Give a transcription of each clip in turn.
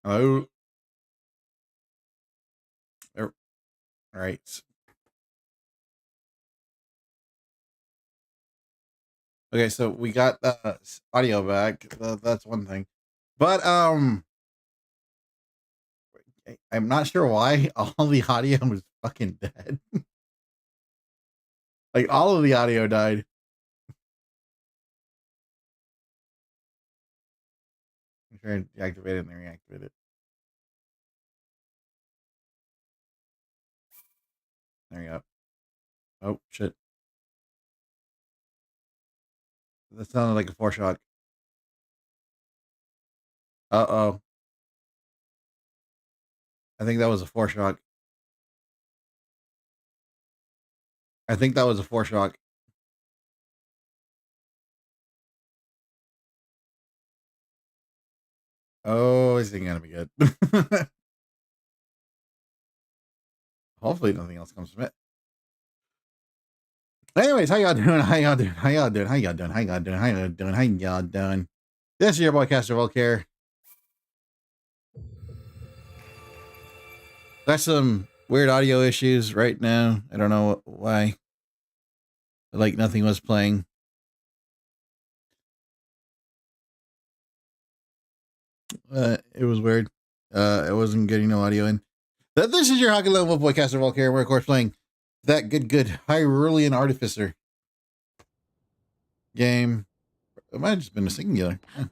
Oh, all right. Okay, so we got audio back. That's one thing, but I'm not sure why all the audio was fucking dead. Like all of the audio died. I'm trying to deactivate it and then reactivate it. There you go. Oh shit. That sounded like a foreshock. Uh-oh. I think that was a foreshock. I think that was a foreshock. Oh, this ain't gonna be good. Hopefully nothing else comes from it. Anyways, how y'all doing? How y'all doing? How y'all doing? How y'all doing? How y'all doing? How y'all doing? How y'all doing? This is your boy Castor Volk here. Got some weird audio issues right now. I don't know why. Like nothing was playing. It was weird. I wasn't getting no audio in. This is your hockey level boy Castor Volk here. We're of course playing that good HYRULEAN Artificer game. It might have just been a singular. Huh.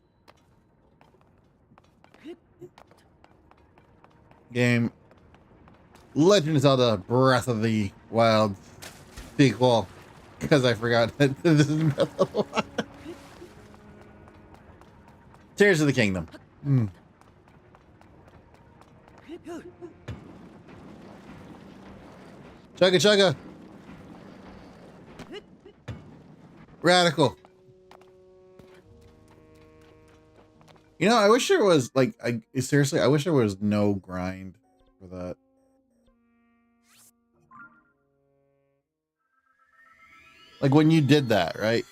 Game. Legend of Zelda Breath of the Wild sequel. Because I forgot that this is Breath of the Wild. Tears of the Kingdom. Chugga chugga. Radical. You know, I wish there was like, seriously, I wish there was no grind for that. Like when you did that, right?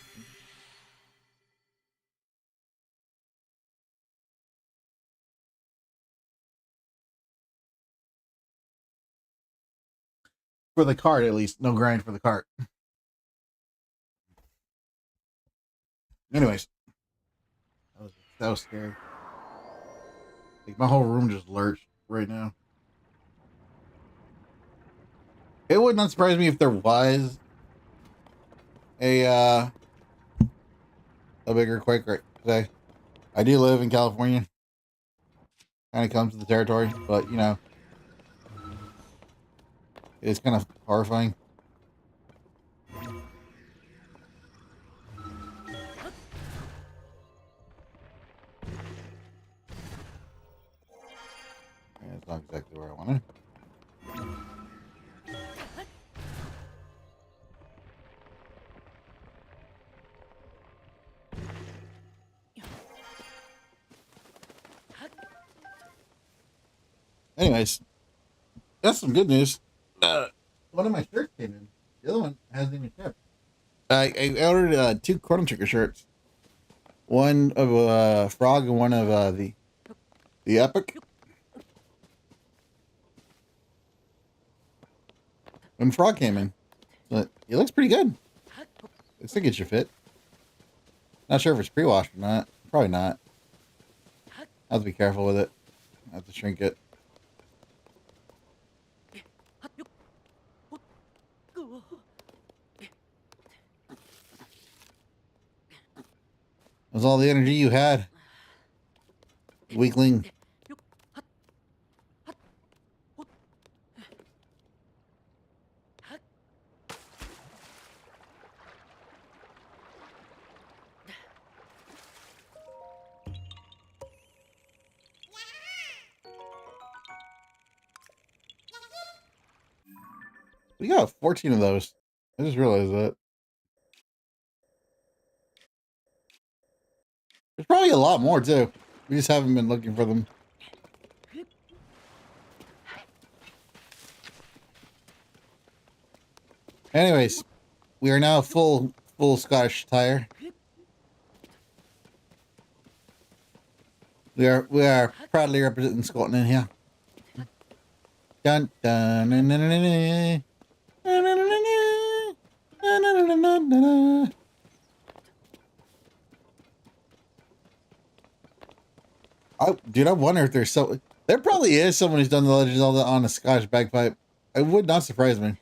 For the cart, at least. No grind for the cart. Anyways. That was scary. Like my whole room just lurched right now. It would not surprise me if there was a bigger quake right today. I do live in California. Kind of comes to the territory, but you know, it's kind of horrifying. Yeah, it's not exactly where I wanted. Anyways, that's some good news. One of my shirts came in. The other one hasn't even shipped. I ordered 2 Chrono Trigger shirts. One of Frog and one of the Epic. When Frog came in, but it looks pretty good. Looks like it should fit. Not sure if it's pre-washed or not. Probably not. I have to be careful with it. I have to shrink it. Was all the energy you had, weakling? We got 14 of those. I just realized that. There's probably a lot more too. We just haven't been looking for them. Anyways, we are now full Scottish tire. We are proudly representing Scotland in here. Dun dun dun dun dun dun. Oh, dude, I wonder if there's so. There probably is someone who's done the Legend of Zelda on a Scottish bagpipe. It would not surprise me.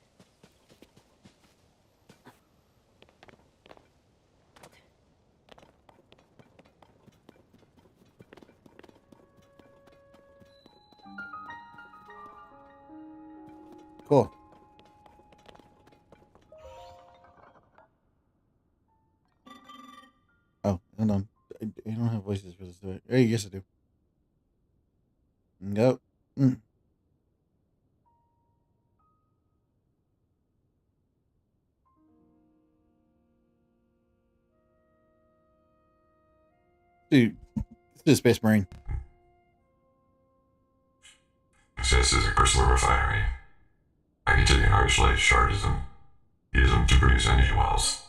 Cool. Oh, hold on. I don't have voices for this. Hey, yes, I do. Nope. Mm. Dude, let's do Space Marine. This is a crystal refinery. I need to isolate shards and use them to produce energy wells.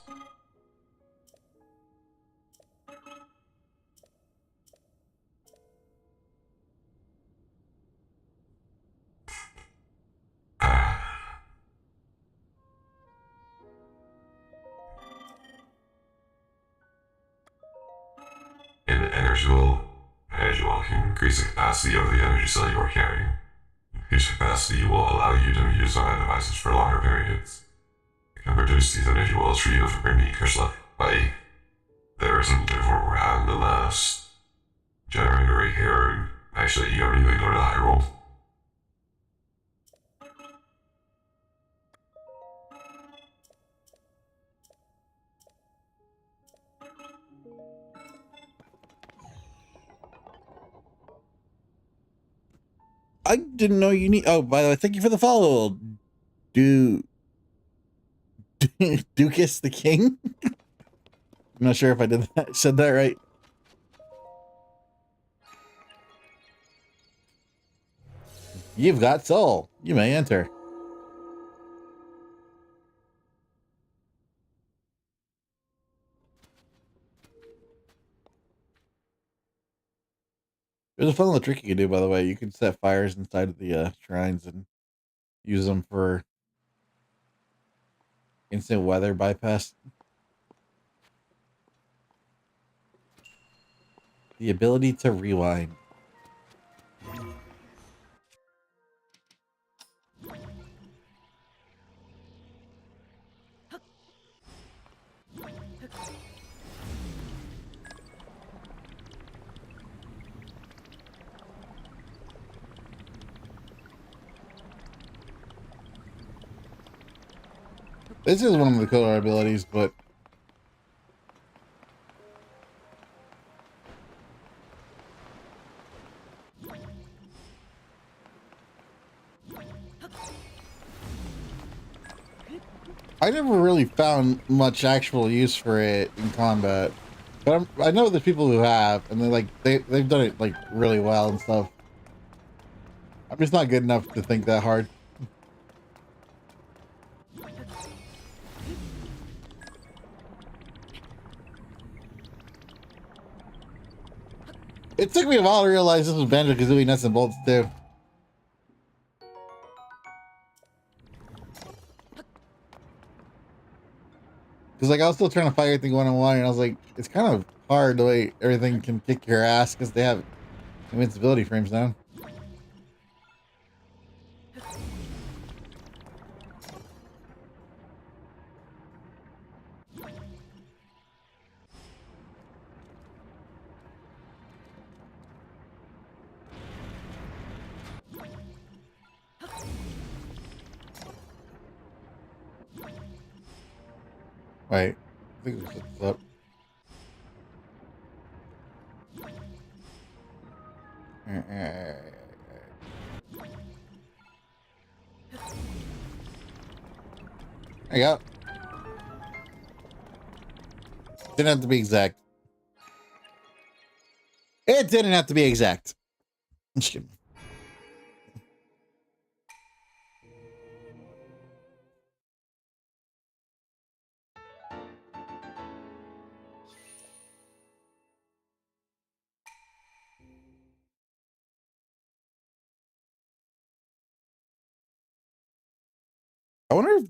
In the energy well can increase the capacity of the energy cell you are carrying. Increased capacity will allow you to use our devices for longer periods. It can produce these energy wells for you for any crystal. Like, there isn't therefore randomness generator right here, and actually you don't even go to Hyrule. I didn't know you need. Oh, by the way, thank you for the follow. Ducus the King? I'm not sure if I did that. Said that right. You've got soul. You may enter. There's a fun little trick you can do, by the way. You can set fires inside of the shrines and use them for instant weather bypass. The ability to rewind. This is one of the cooler abilities, but I never really found much actual use for it in combat. But I know there's people who have, and they've done it like really well and stuff. I'm just not good enough to think that hard. It took me a while to realize this was Banjo-Kazooie nuts and bolts too. Because like I was still trying to fight everything one-on-one, and I was like, it's kind of hard the way everything can kick your ass because they have invincibility frames now. Wait, I think we set this up. There you go. Didn't have to be exact. It didn't have to be exact. I'm just kidding. I wonder if,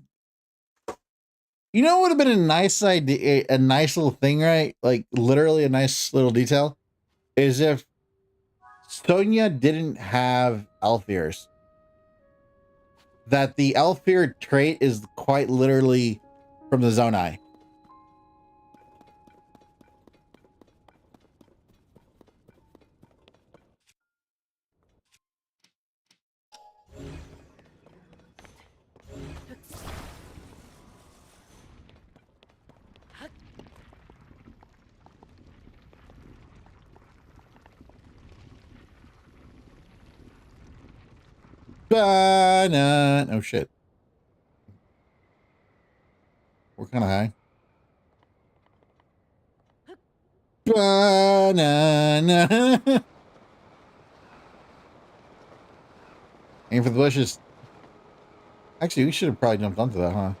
you know, it would have been a nice idea, a nice little thing, right? Like literally a nice little detail is if Sonya didn't have elf ears. That the elf ear trait is quite literally from the Zonai. Oh shit. We're kind of high. Banana. Aim for the bushes. Actually, we should have probably jumped onto that, huh?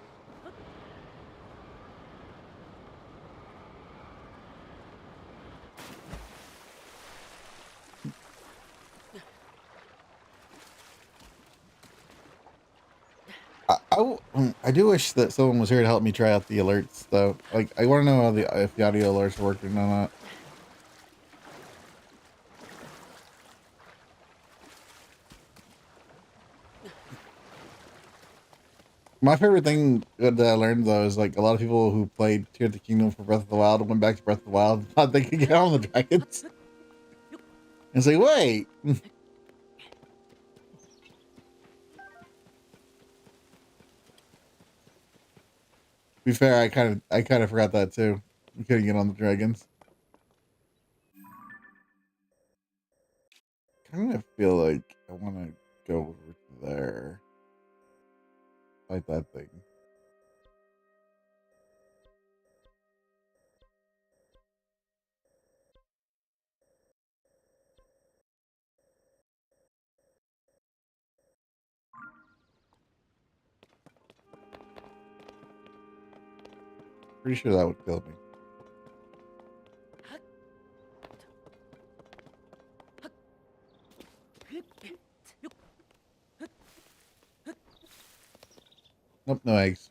I do wish that someone was here to help me try out the alerts, though. Like, I want to know how if the audio alerts are working or not. My favorite thing that I learned, though, is like a lot of people who played Tears of the Kingdom for Breath of the Wild went back to Breath of the Wild, thought they could get on the dragons. And say, wait. To be fair, I kind of forgot that too. You couldn't get on the dragons. Kind of feel like I want to go over to there, fight that thing. Pretty sure that would kill me. Nope, no eggs.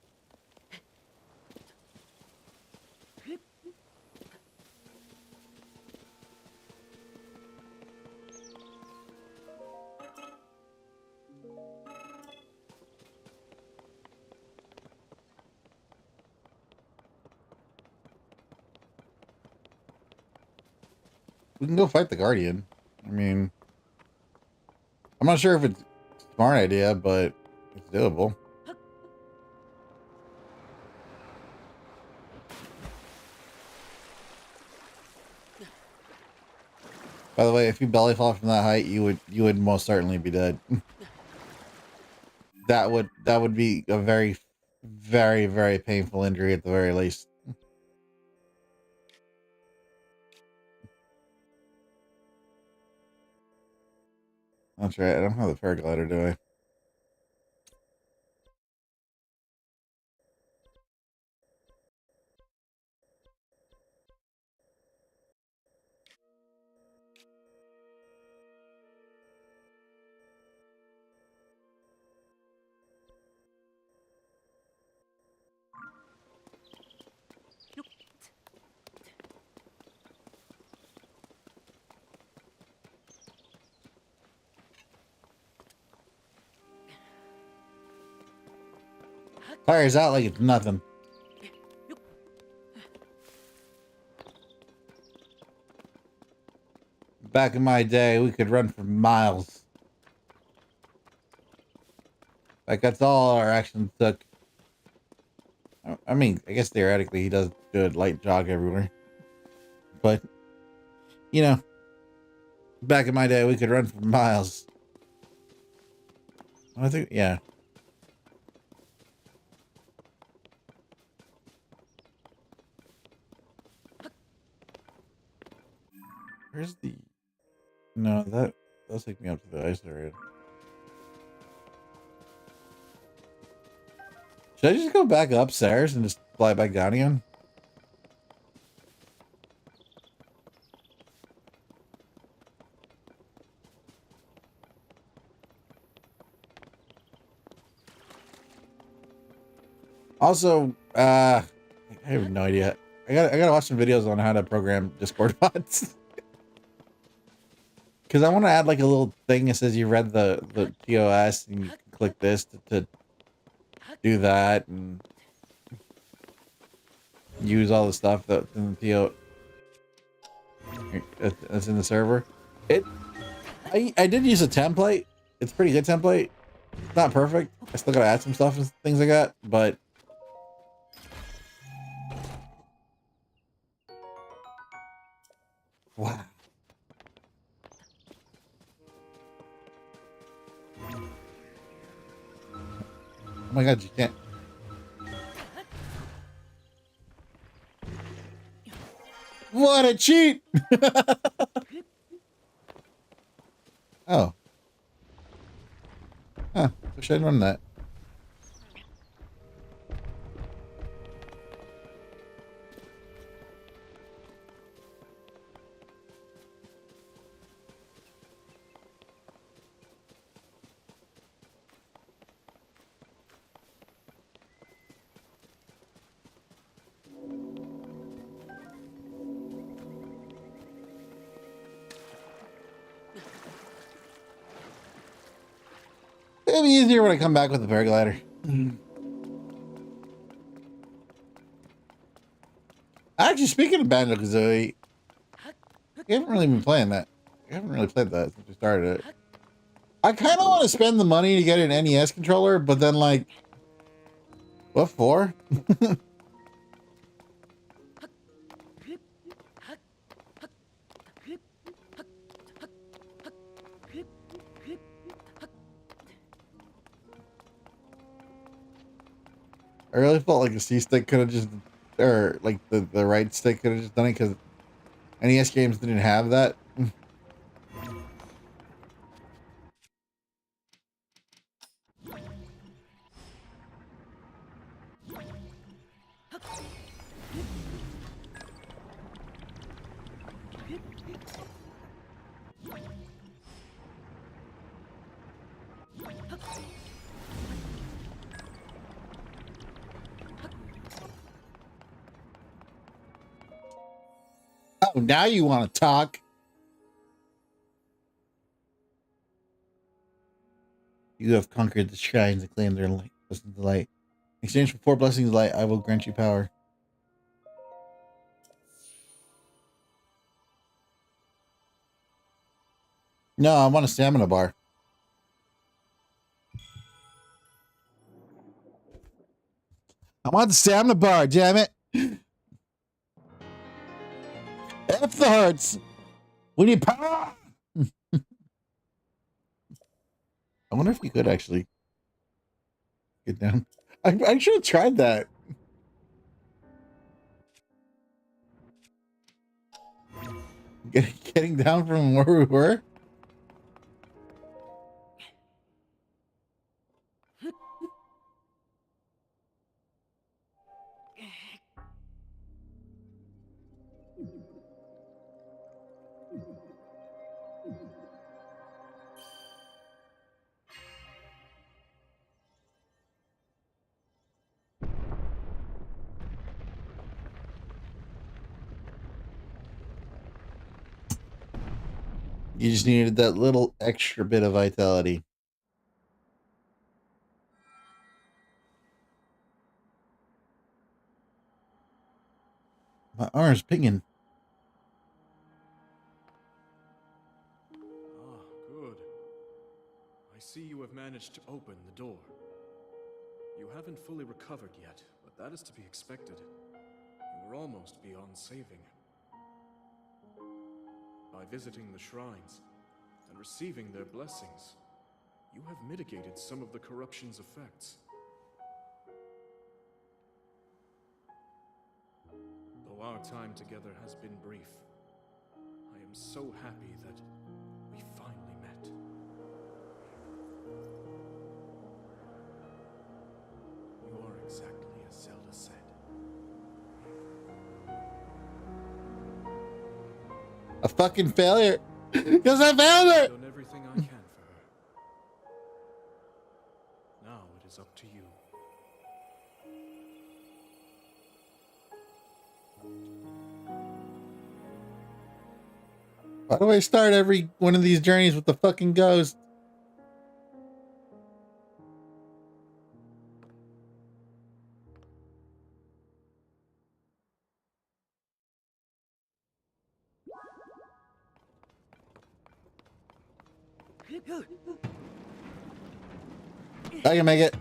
We can go fight the Guardian. I mean, I'm not sure if it's a smart idea, but it's doable. By the way, if you belly fall from that height, you would most certainly be dead. That would be a very, very, very painful injury at the very least. That's right. I don't have the paraglider, do I? Fires out like it's nothing. Back in my day, we could run for miles. Like, that's all our actions took. I mean, I guess theoretically he does do a light jog everywhere. But, you know, back in my day, we could run for miles. I think, yeah. Where's the... No, that'll take me up to the ice area. Should I just go back upstairs and just fly back down again? Also, I have no idea. I gotta watch some videos on how to program Discord bots. Because I want to add like a little thing that says you read the TOS and you can click this to do that and use all the stuff that's in the TO that's in the server. I did use a template. It's a pretty good template. It's not perfect. I still gotta add some stuff and things like that, but wow. Oh my god, you can't. What a cheat! Oh. Huh. Wish I'd run that. It'll be easier when I come back with the paraglider. Actually, speaking of Banjo-Kazooie, I haven't really been playing that. I haven't really played that since we started it. I kind of want to spend the money to get an NES controller, but then like, what for? I really felt like the C stick could have just, or like the right stick could have just done it because NES games didn't have that. Oh, now you want to talk. You have conquered the shrines and claimed their light. Listen to light. In exchange for 4 blessings of light, I will grant you power. No, I want a stamina bar. I want the stamina bar, damn it. F the hearts. We need power. I wonder if we could actually get down. I should have tried that. Getting down from where we were. You just needed that little extra bit of vitality. My arm's pinging. Ah, good. I see you have managed to open the door. You haven't fully recovered yet, but that is to be expected. You were almost beyond saving. By visiting the shrines and receiving their blessings, you have mitigated some of the corruption's effects. Though our time together has been brief, I am so happy that we finally met. You are exactly as Zelda said. A fucking failure. Because I failed her. I've done everything I can for her. Now it is up to you. Why do I start every one of these journeys with the fucking ghost? I can make it.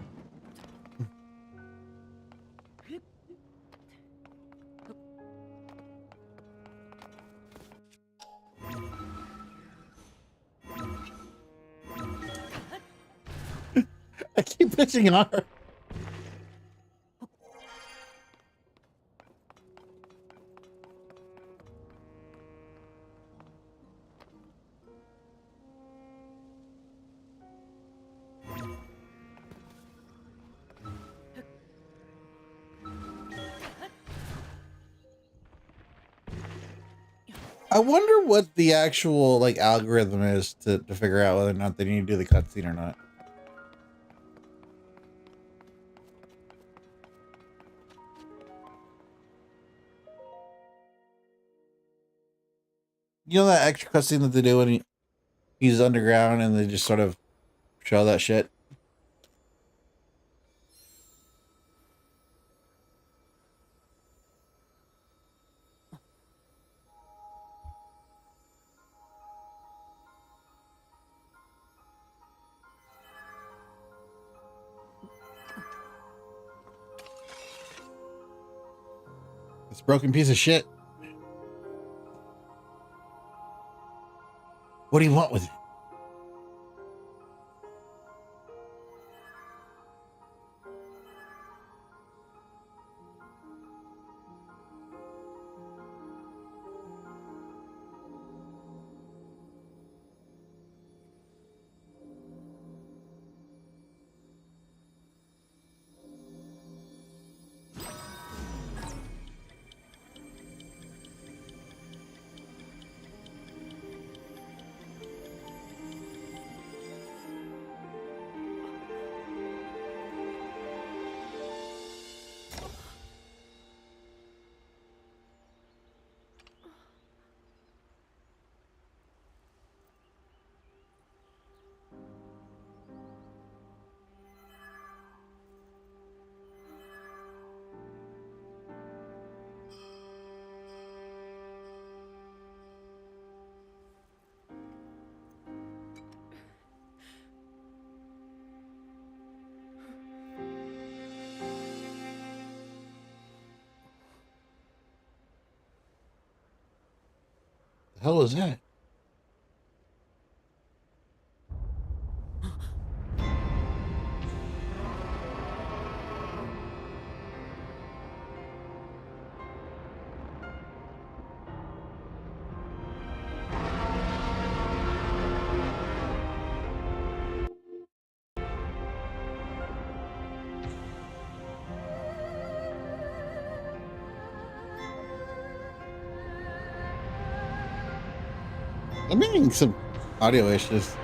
I keep pushing hard. I wonder what the actual like algorithm is to figure out whether or not they need to do the cutscene or not. You know that extra cutscene that they do when he's underground and they just sort of show that shit? This broken piece of shit. What do you want with it? The hell is that? I'm getting some audio issues.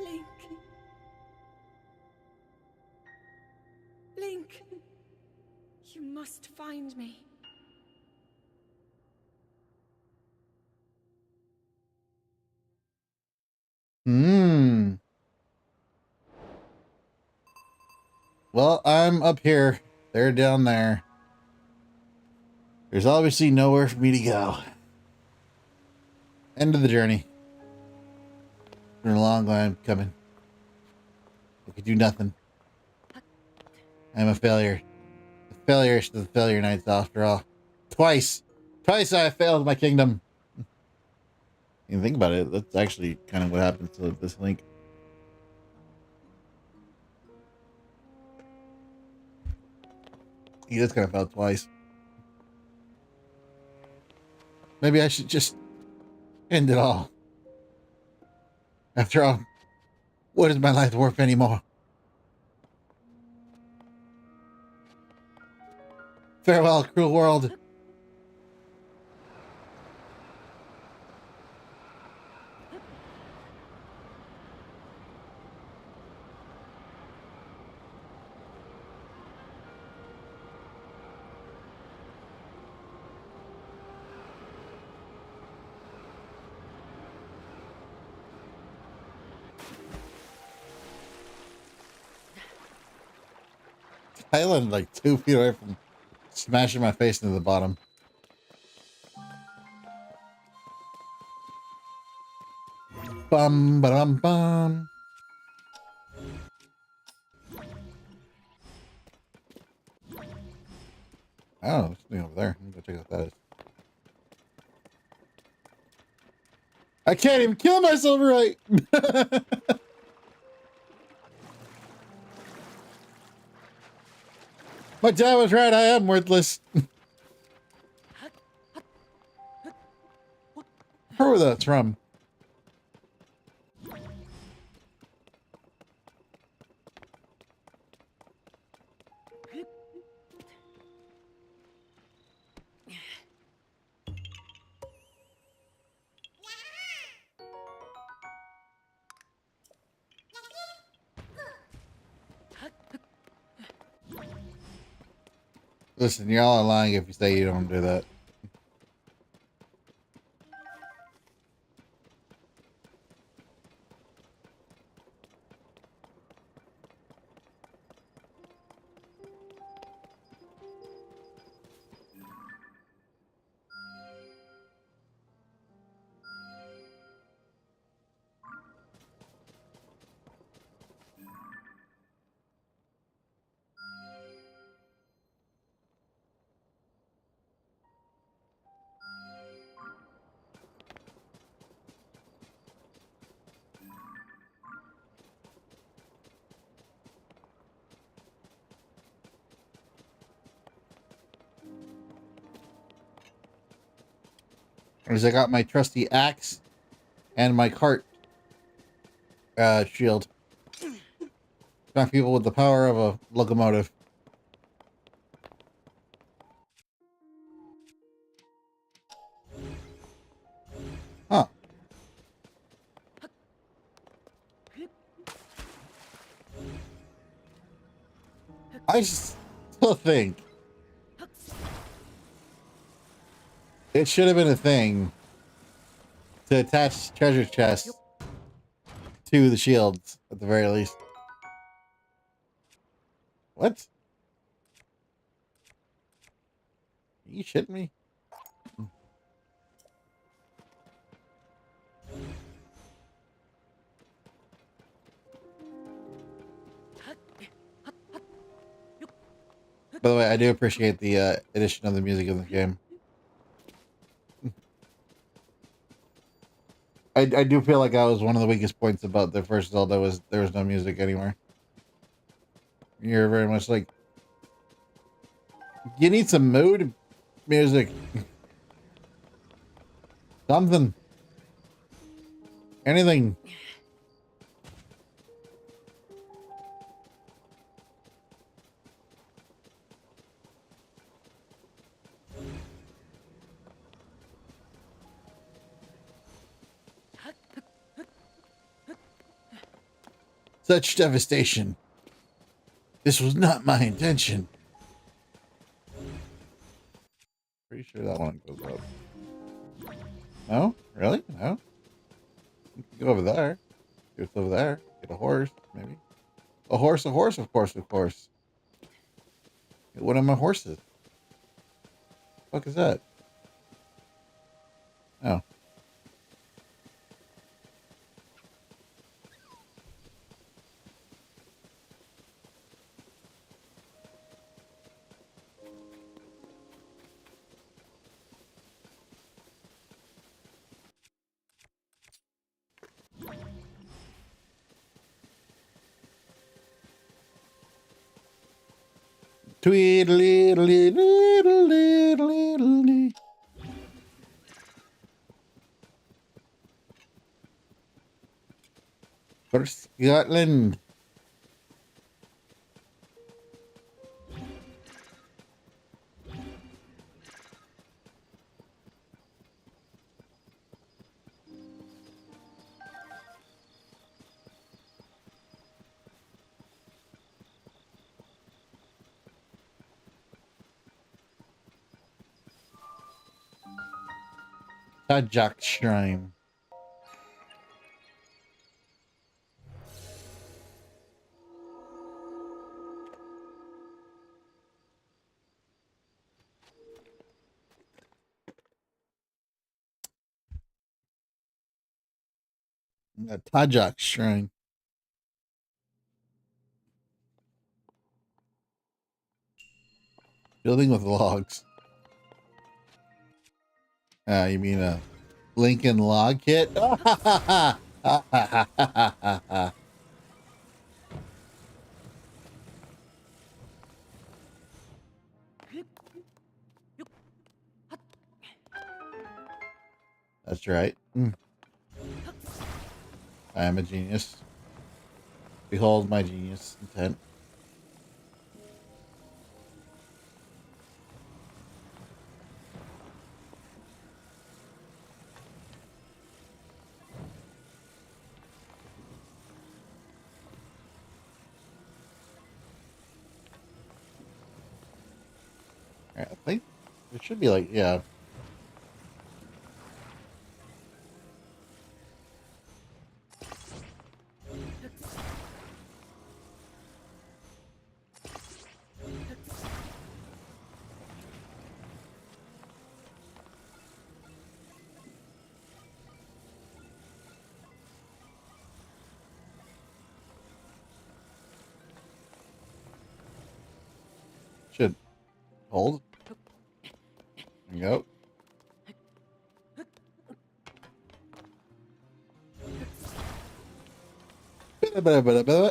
Link. Link. You must find me. Well, I'm up here. They're down there. There's obviously nowhere for me to go. End of the journey. Been a long time coming. I could do nothing. I'm a failure. The failure to the failure nights after all. Twice I failed my kingdom. You think about it, that's actually kind of what happens to this Link. He just kind of failed twice. Maybe I should just end it all. After all, what is my life worth anymore? Farewell, cruel world. I landed like 2 feet away from smashing my face into the bottom. Bum ba dum bum. Oh, there's something over there. Let me go check out what that is. I can't even kill myself right. My dad was right. I am worthless. Where that's from? Listen, y'all are lying if you say you don't do that. As I got my trusty axe and my cart shield. Smack people with the power of a locomotive. Huh. I still think it should have been a thing to attach treasure chests to the shields at the very least. What? Are you shitting me? By the way, I do appreciate the addition of the music in the game. I do feel like that was one of the weakest points about the first Zelda was there was no music anywhere. You're very much like, you need some mood music. Something. Anything. Such devastation. This was not my intention. Pretty sure that one goes up. No? Really? No? You can go over there. Get over there. Get a horse, maybe. A horse, of course, of course. Get one of my horses. What the fuck is that? Oh. Tweedly, little. For Scotland. Tajak Shrine. A Tajak shrine. Building with logs. You mean a Lincoln log kit? That's right. I am a genius. Behold my genius intent. I think it should be like, yeah. Should hold. There you go. Bit.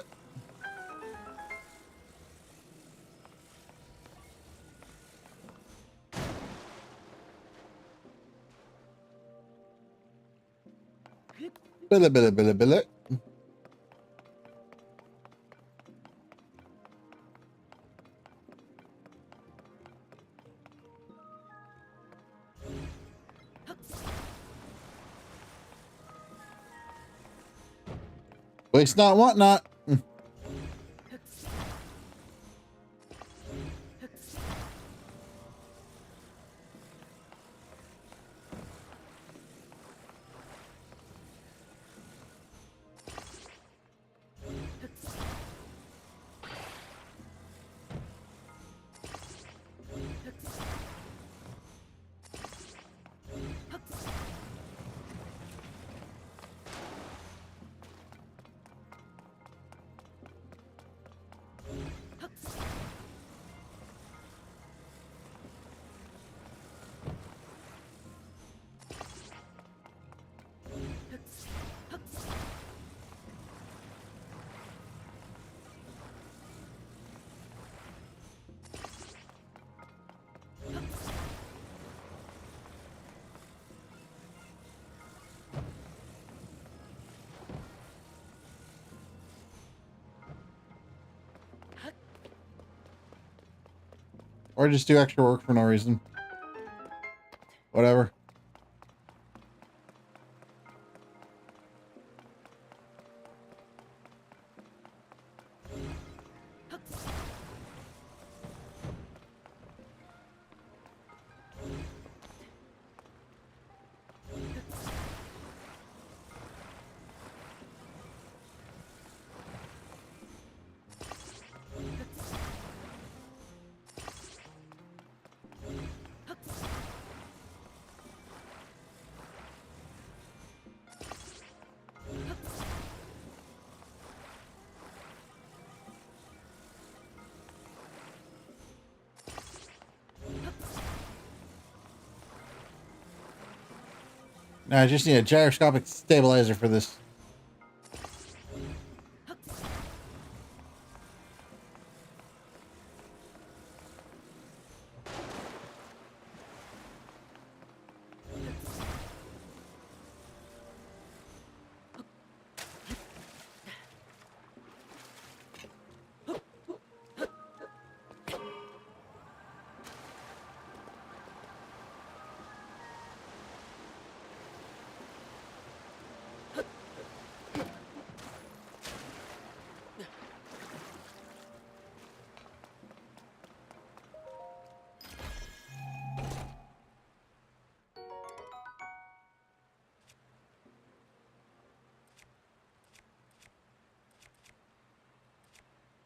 Waste not, want not. Or just do extra work for no reason. Whatever. No, I just need a gyroscopic stabilizer for this.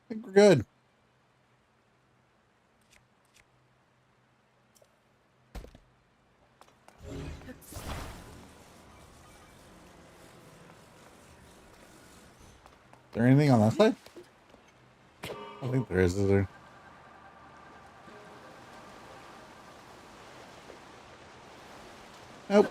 I think we're good. there anything on that side? I think there is there? Nope.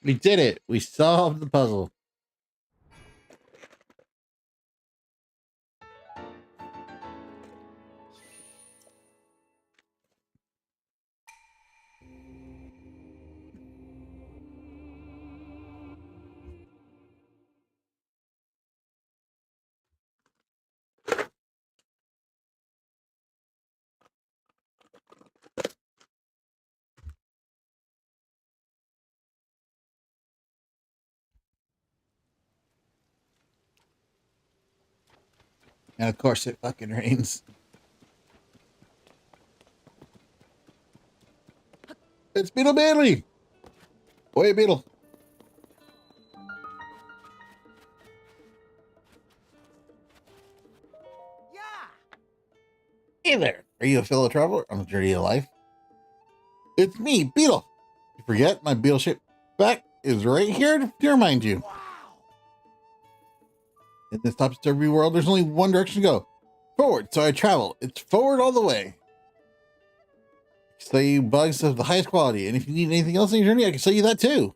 We did it. We solved the puzzle. And of course it fucking rains. It's Beetle Bailey! Oi, Beetle. Hey there. Are you a fellow traveler on the journey of life? It's me, Beetle. You forget my beetle-shaped back is right here to remind you. In this topsy-turvy world, there's only one direction to go. Forward, so I travel. It's forward all the way. I can sell you bugs of the highest quality, and if you need anything else on your journey, I can sell you that too.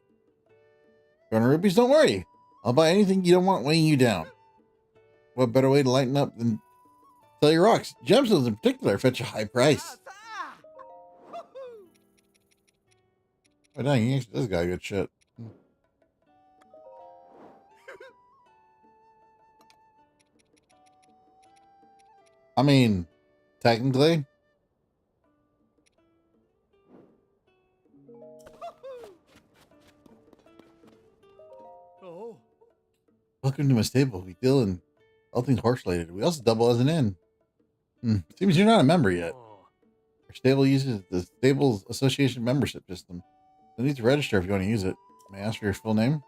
If you want rupees, don't worry. I'll buy anything you don't want weighing you down. What better way to lighten up than sell your rocks? Gemstones in particular fetch a high price. Oh dang, he actually does got good shit. I mean, technically. Oh. Welcome to my stable. We deal in all things horse related. We also double as an inn. Seems you're not a member yet. Our stable uses the Stables Association membership system. You need to register if you want to use it. May I ask for your full name?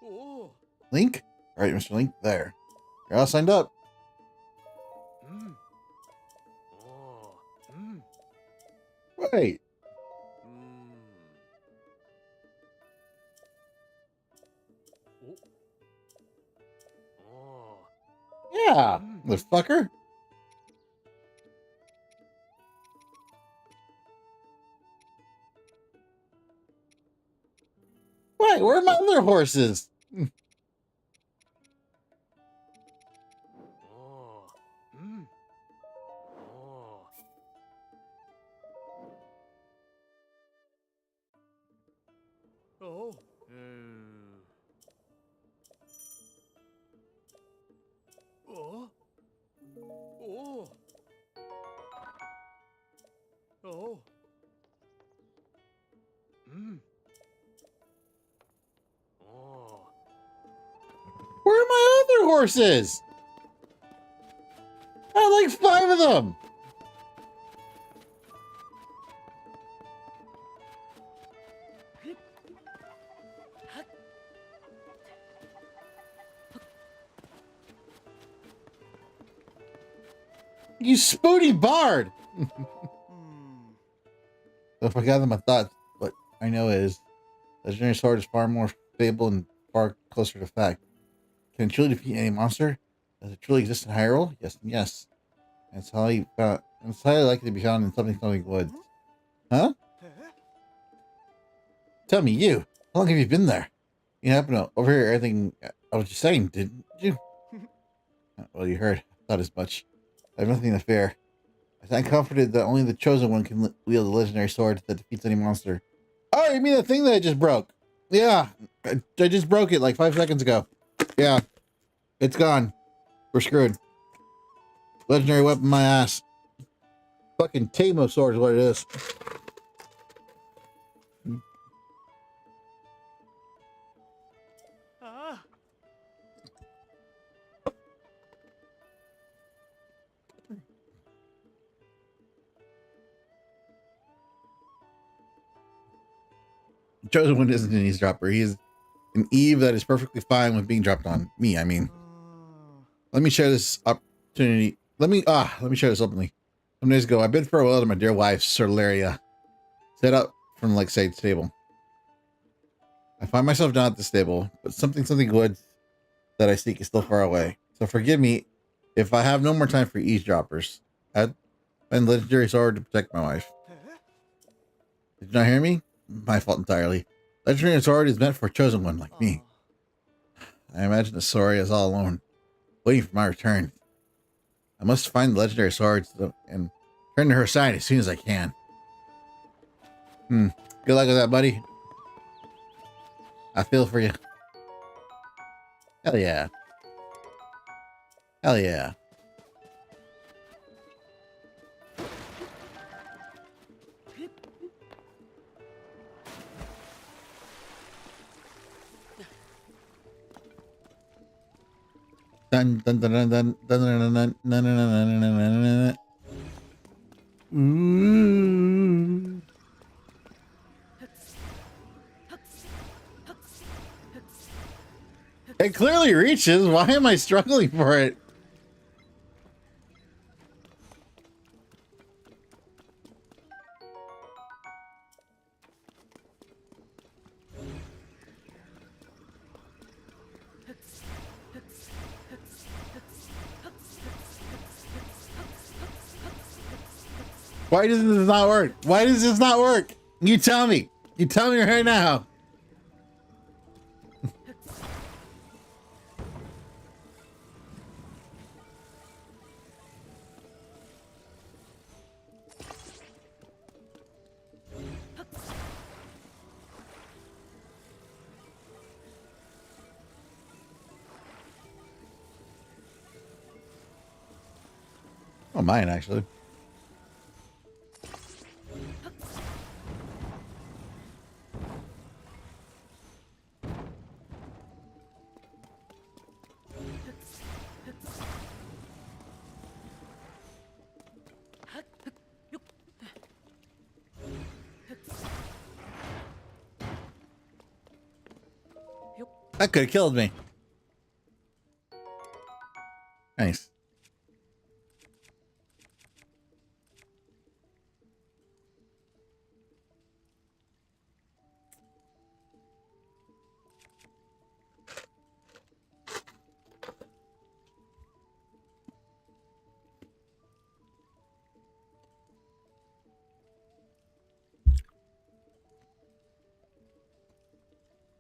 Oh. Link? All right, Mr. Link, there. You're all signed up. Oh. Wait. Oh. Yeah, motherfucker. Wait, where are my other horses? Oh. Oh. Oh. Oh. Oh. Oh. Oh. Where are my other horses? I had like 5 of them. You spooty bard! If I gather my thoughts, what I know is legendary sword is far more stable and far closer to fact. Can it truly defeat any monster? Does it truly exist in Hyrule? Yes and yes. And it's highly likely to be found in something woods. Huh? Tell me, you. How long have you been there? You happen to overhear everything I was just saying, didn't you? Well, you heard. I thought as much. I have nothing to fear. I'm comforted that only the chosen one can wield a legendary sword that defeats any monster. Oh, you mean the thing that I just broke? Yeah, I just broke it like 5 seconds ago. Yeah, it's gone. We're screwed. Legendary weapon, my ass. Fucking Tamo sword is what it is. Chosen one isn't an eavesdropper. He's An Eve that is perfectly fine with being dropped on me. I mean, let me share this opportunity. Let me share this openly. Some days ago, I bid farewell to my dear wife, Cerleria. Set up from Lakeside Stable. I find myself down at the stable, but something good that I seek is still far away. So forgive me if I have no more time for eavesdroppers. I find legendary sword to protect my wife. Did you not hear me? My fault entirely. Legendary sword is meant for a chosen one like me. I imagine the Soria is all alone, waiting for my return. I must find the legendary swords and turn to her side as soon as I can. Good luck with that, buddy. I feel for you. Hell yeah. Hell yeah. Dun dun dun dun dun dun dun dun dun dun dun. Ooh. It clearly reaches. Why am I struggling for it? Why does this not work? Why does this not work? You tell me. You tell me right now. Oh, mine actually. That could have killed me. Nice.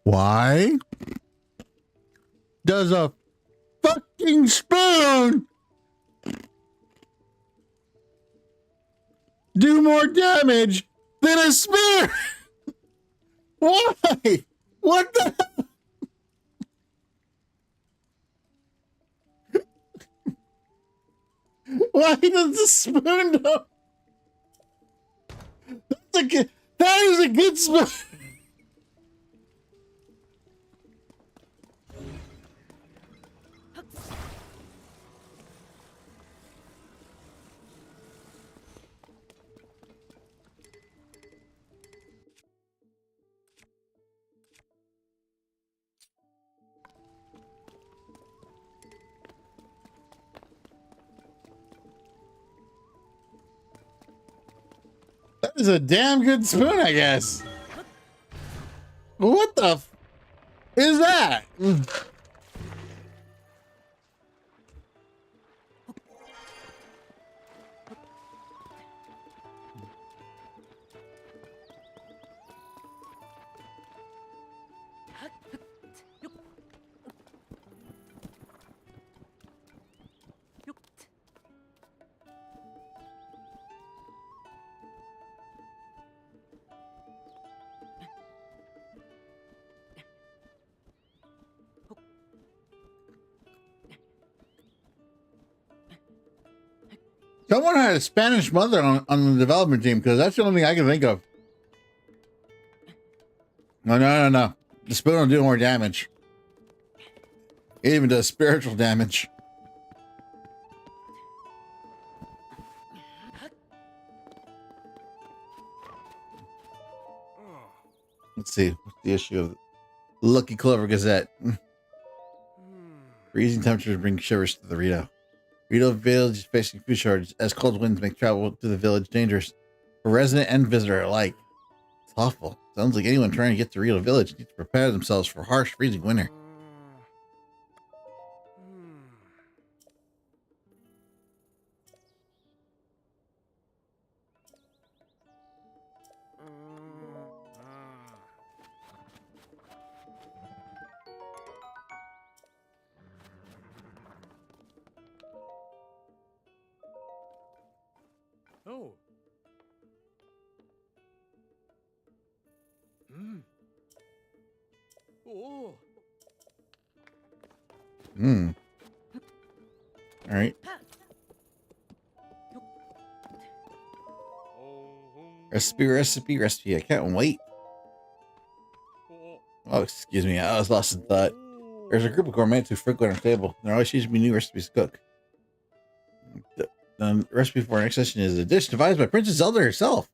Why does a fucking spoon do more damage than a spear? Why? What the hell? Why does the spoon do? That is a good spoon. That is a damn good spoon, I guess. What the f is that? Someone had a Spanish mother on the development team, because that's the only thing I can think of. No. The spoon will do more damage. It even does spiritual damage. Let's see. What's the issue of it? Lucky Clover Gazette. Freezing temperatures bring shivers to the Rito. Rito Village is facing food shortage as cold winds make travel to the village dangerous for resident and visitor alike. It's awful. Sounds like anyone trying to get to Rito Village needs to prepare themselves for harsh, freezing winter. Oh. Oh. All right. Recipe. I can't wait. Oh, excuse me. I was lost in thought. There's a group of gourmets who frequent our table. They're always teaching me new recipes to cook. The recipe for our next session is a dish devised by Princess Zelda herself.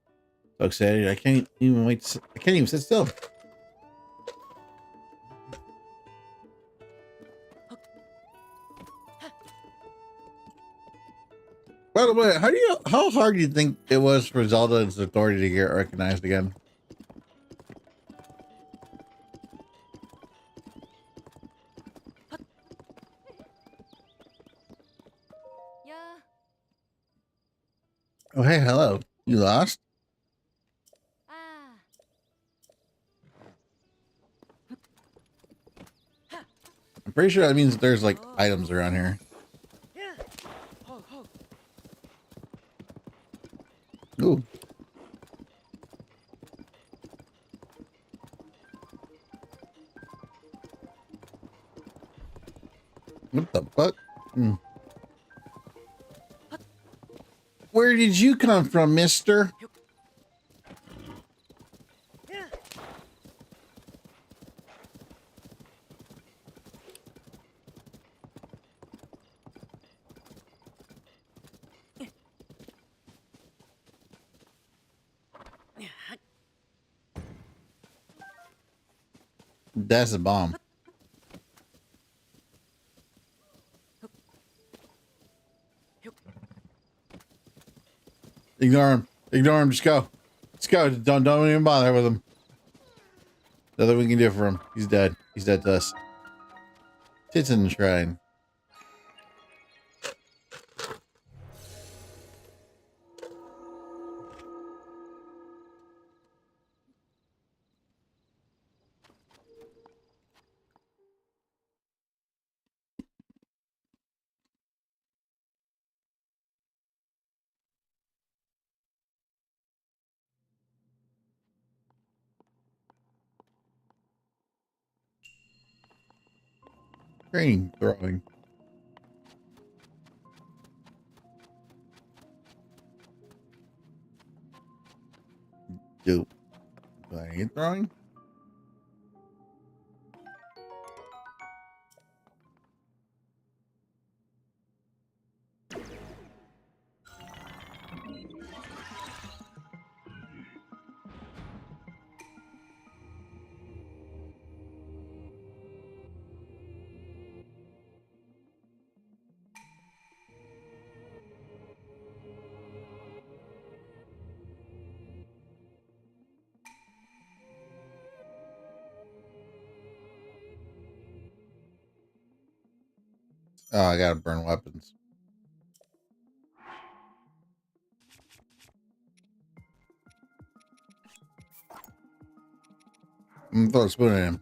So excited. I can't even wait. I can't even sit still. By the way, how hard do you think it was for Zelda's authority to get recognized again? Yeah. Oh, hey, hello. You lost? Ah. I'm pretty sure that means there's like items around here. Ooh. What the fuck? Where did you come from, mister? That's a bomb. Ignore him. Ignore him. Just go. Let's go. Don't even bother with him. Nothing we can do for him. He's dead. He's dead to us. Tits in the shrine. Training throwing. Do I need throwing? Oh, I gotta burn weapons. I'm gonna throw a spoon at him.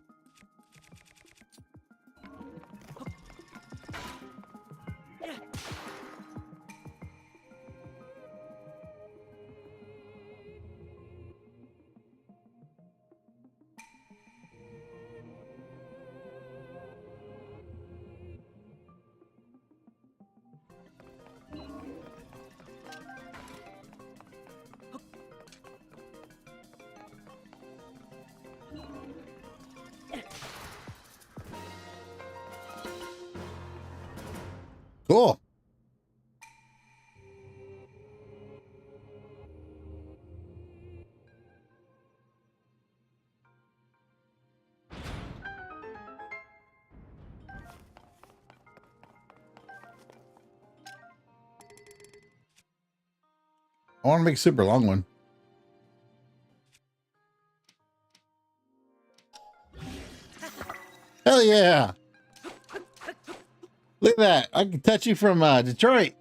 Cool. want to make a super long one. Hell yeah! Look at that. I can touch you from Detroit.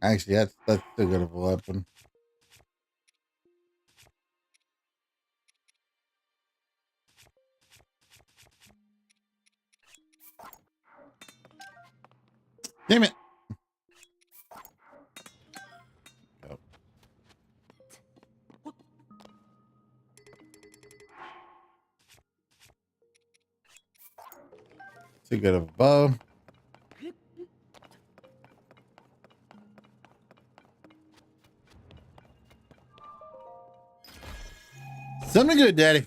Actually, that's too good of a weapon. Damn it! Oh. Too good of a bow. Something good, Daddy.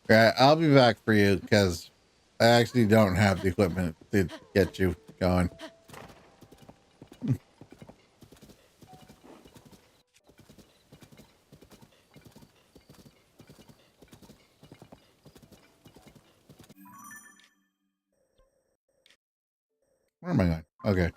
Right, I'll be back for you because I actually don't have the equipment to get you going. Where am I going? Okay.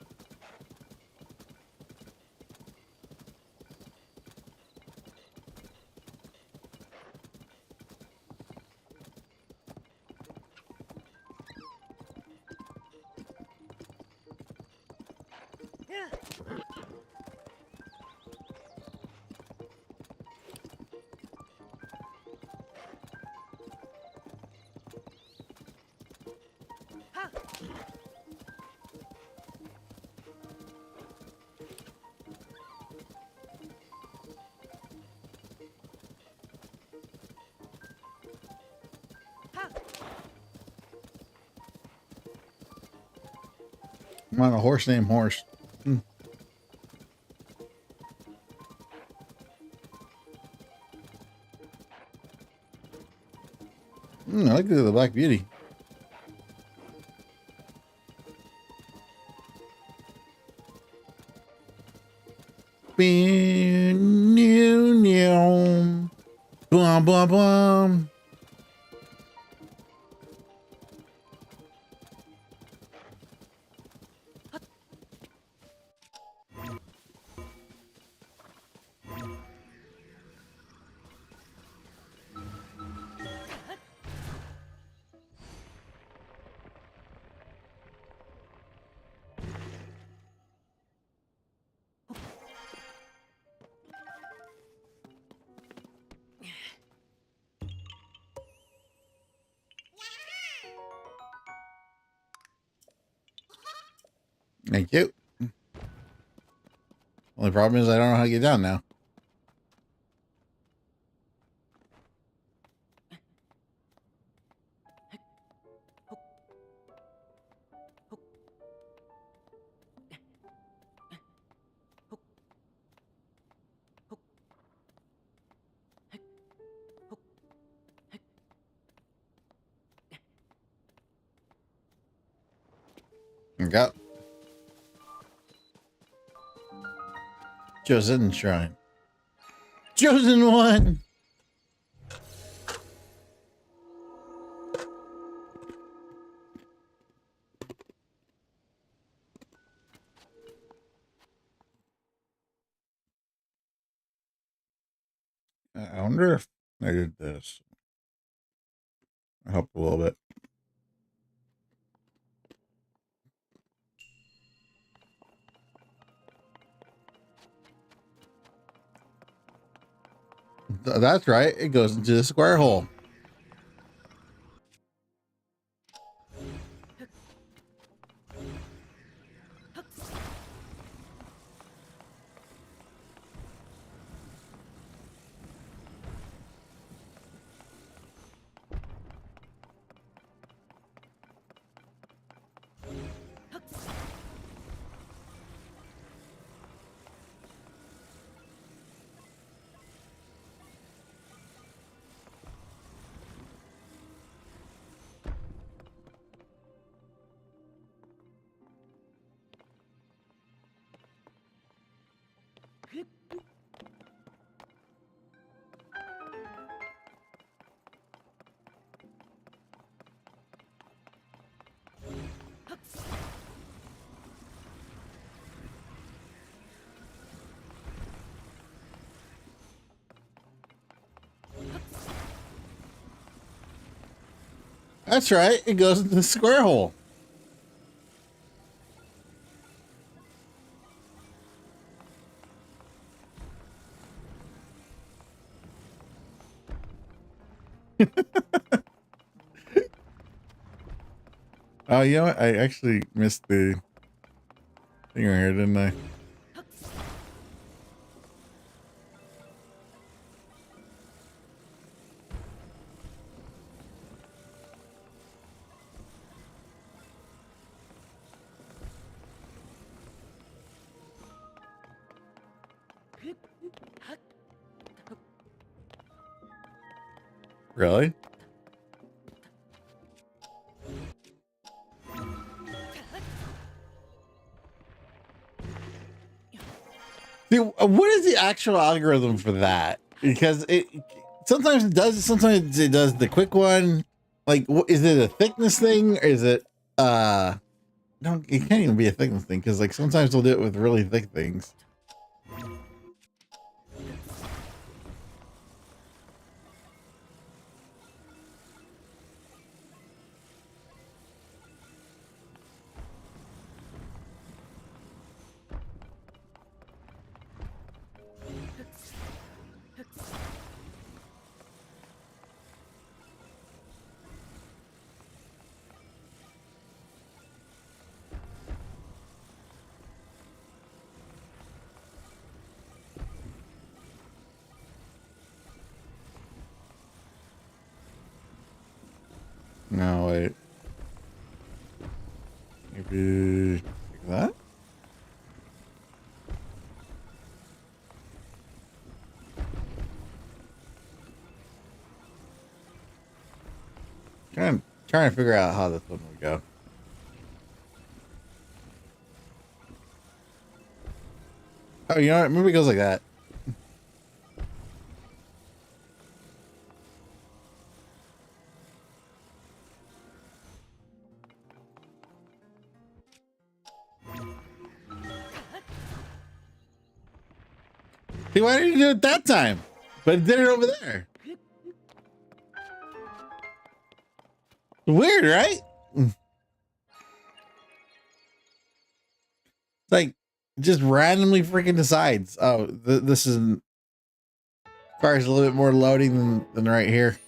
I'm on a horse named Horse. I like the Black Beauty. Bum, bum, bum. Thank you. Only problem is I don't know how to get down now. Okay. Chosen Shrine. Chosen one. I wonder if I did this. I helped a little bit. That's right. It goes into the square hole. That's right. It goes into the square hole. Oh, you know what? I actually missed the thing right here, didn't I? Really? See, what is the actual algorithm for that? Because it sometimes it does, sometimes it does the quick one. Like, is it a thickness thing? Or is it no? It can't even be a thickness thing because like sometimes they'll do it with really thick things. No, wait. Maybe like that? Trying to figure out how this one would go. Oh, you know what? Maybe it goes like that. See, why didn't you do it that time? But it did it over there. Weird, right? It's like just randomly freaking decides. Oh, this is requires a little bit more loading than right here.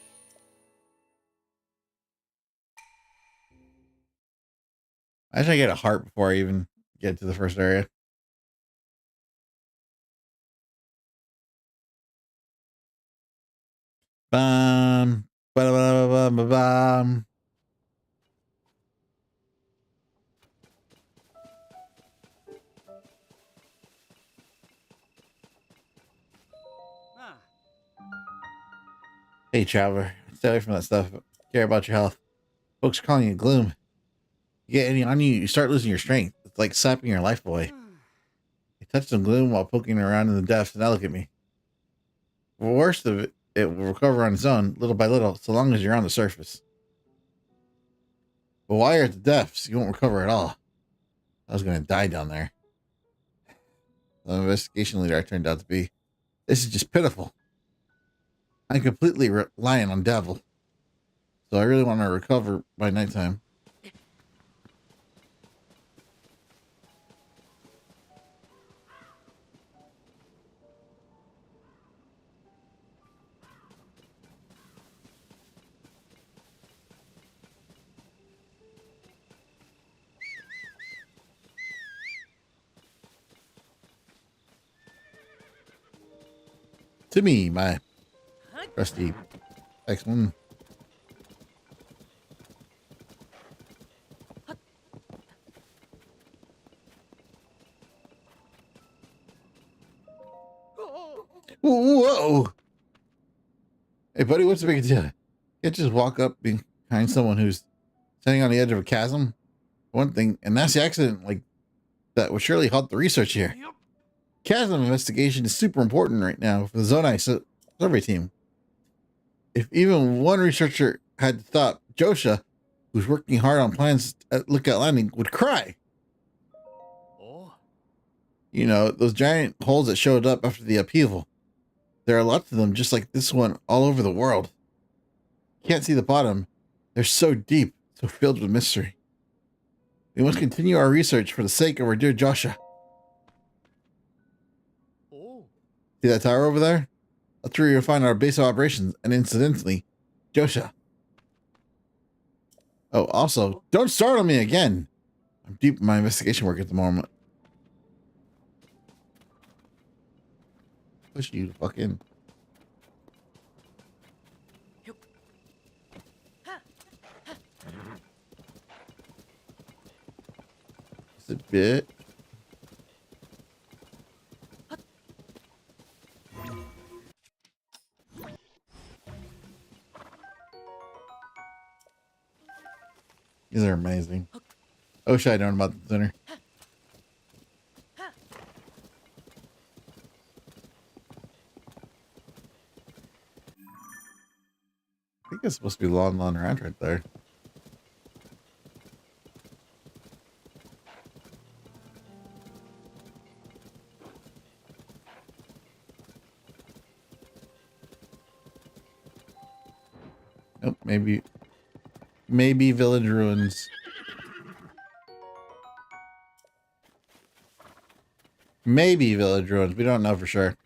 I should get a heart before I even get to the first area. Bum, ba-da-ba-ba-ba-ba-bum. Hey, traveler, stay away from that stuff. Care about your health. Folks are calling you gloom. You get any on you, you start losing your strength. It's like sapping your life away. You touch some gloom while poking around in the depths, and now look at me. For worst of it, it will recover on its own, little by little, so long as you're on the surface. But while you're at the depths, you won't recover at all. I was going to die down there. The investigation leader I turned out to be. This is just pitiful. I'm completely reliant on Devil. So I really want to recover by nighttime. To me, my trusty X1. Whoa! Hey, buddy, what's the big deal? You can't just walk up behind someone who's standing on the edge of a chasm. One thing, and that's the accident like that would surely halt the research here. Chasm investigation is super important right now for the Zonai survey team. If even one researcher had thought, Josha, who's working hard on plans at Lookout Landing, would cry. Oh. You know, those giant holes that showed up after the upheaval. There are lots of them just like this one all over the world. Can't see the bottom. They're so deep, so filled with mystery. We must continue our research for the sake of our dear Josha. Oh. See that tower over there? That's where you'll find our base of operations, and incidentally, Josha. Oh, also, don't startle me again. I'm deep in my investigation work at the moment. Push you to fuck in. Just a bit. These are amazing. I wish I'd known about the center. I think it's supposed to be Lon Ranch right there. Nope, maybe Village Ruins. Maybe Village Ruins. We don't know for sure.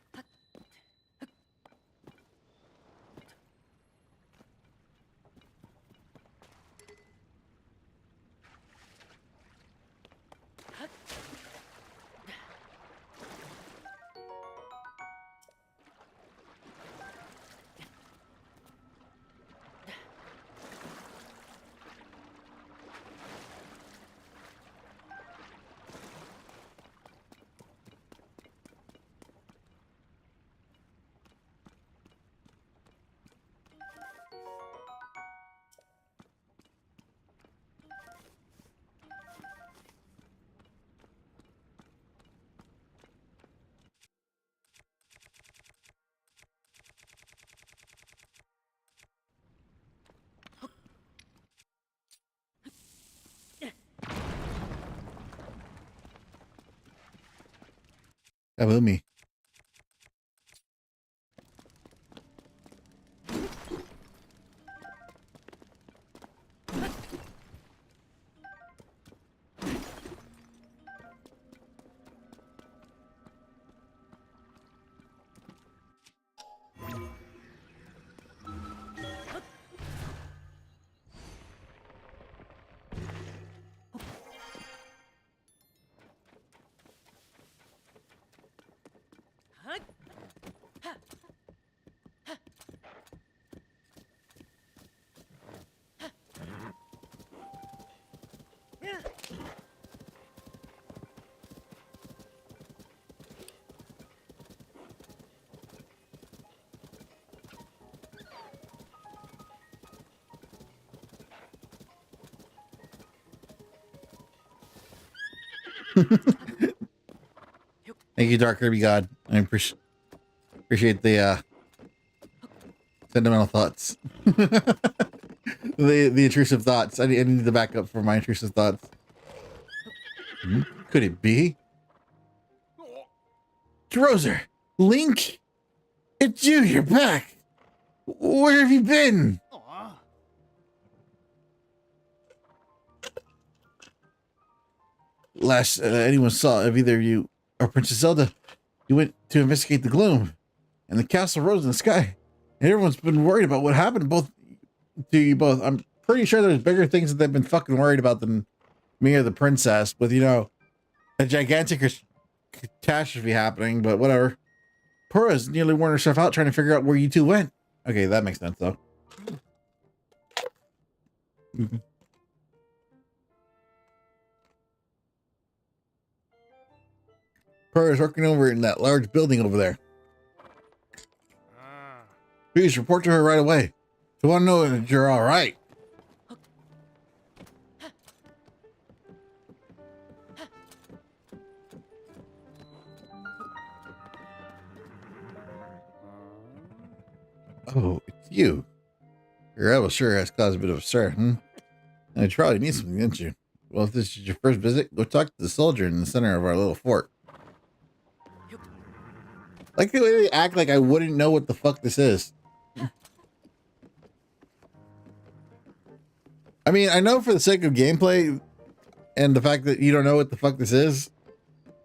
Kaboomy. Thank you, Dark Kirby God. I appreciate the Sentimental thoughts. The intrusive thoughts. I need the backup for my intrusive thoughts. Could it be? Drozer! Link! It's you! You're back! Where have you been? Last anyone saw of either you or Princess Zelda, you went to investigate the gloom and the castle rose in the sky. And everyone's been worried about what happened to you both. I'm pretty sure there's bigger things that they've been fucking worried about than me or the princess, with, you know, a gigantic catastrophe happening, but whatever. Purah's nearly worn herself out trying to figure out where you two went. Okay, that makes sense, though. Purah's working over in that large building over there. Please report to her right away. I want to know that you're all right. Oh, it's you. Your rebel sure has caused a bit of a stir, And you probably need something, didn't you? Well, if this is your first visit, go talk to the soldier in the center of our little fort. Like the way they act like I wouldn't know what the fuck this is. I mean, I know for the sake of gameplay and the fact that you don't know what the fuck this is,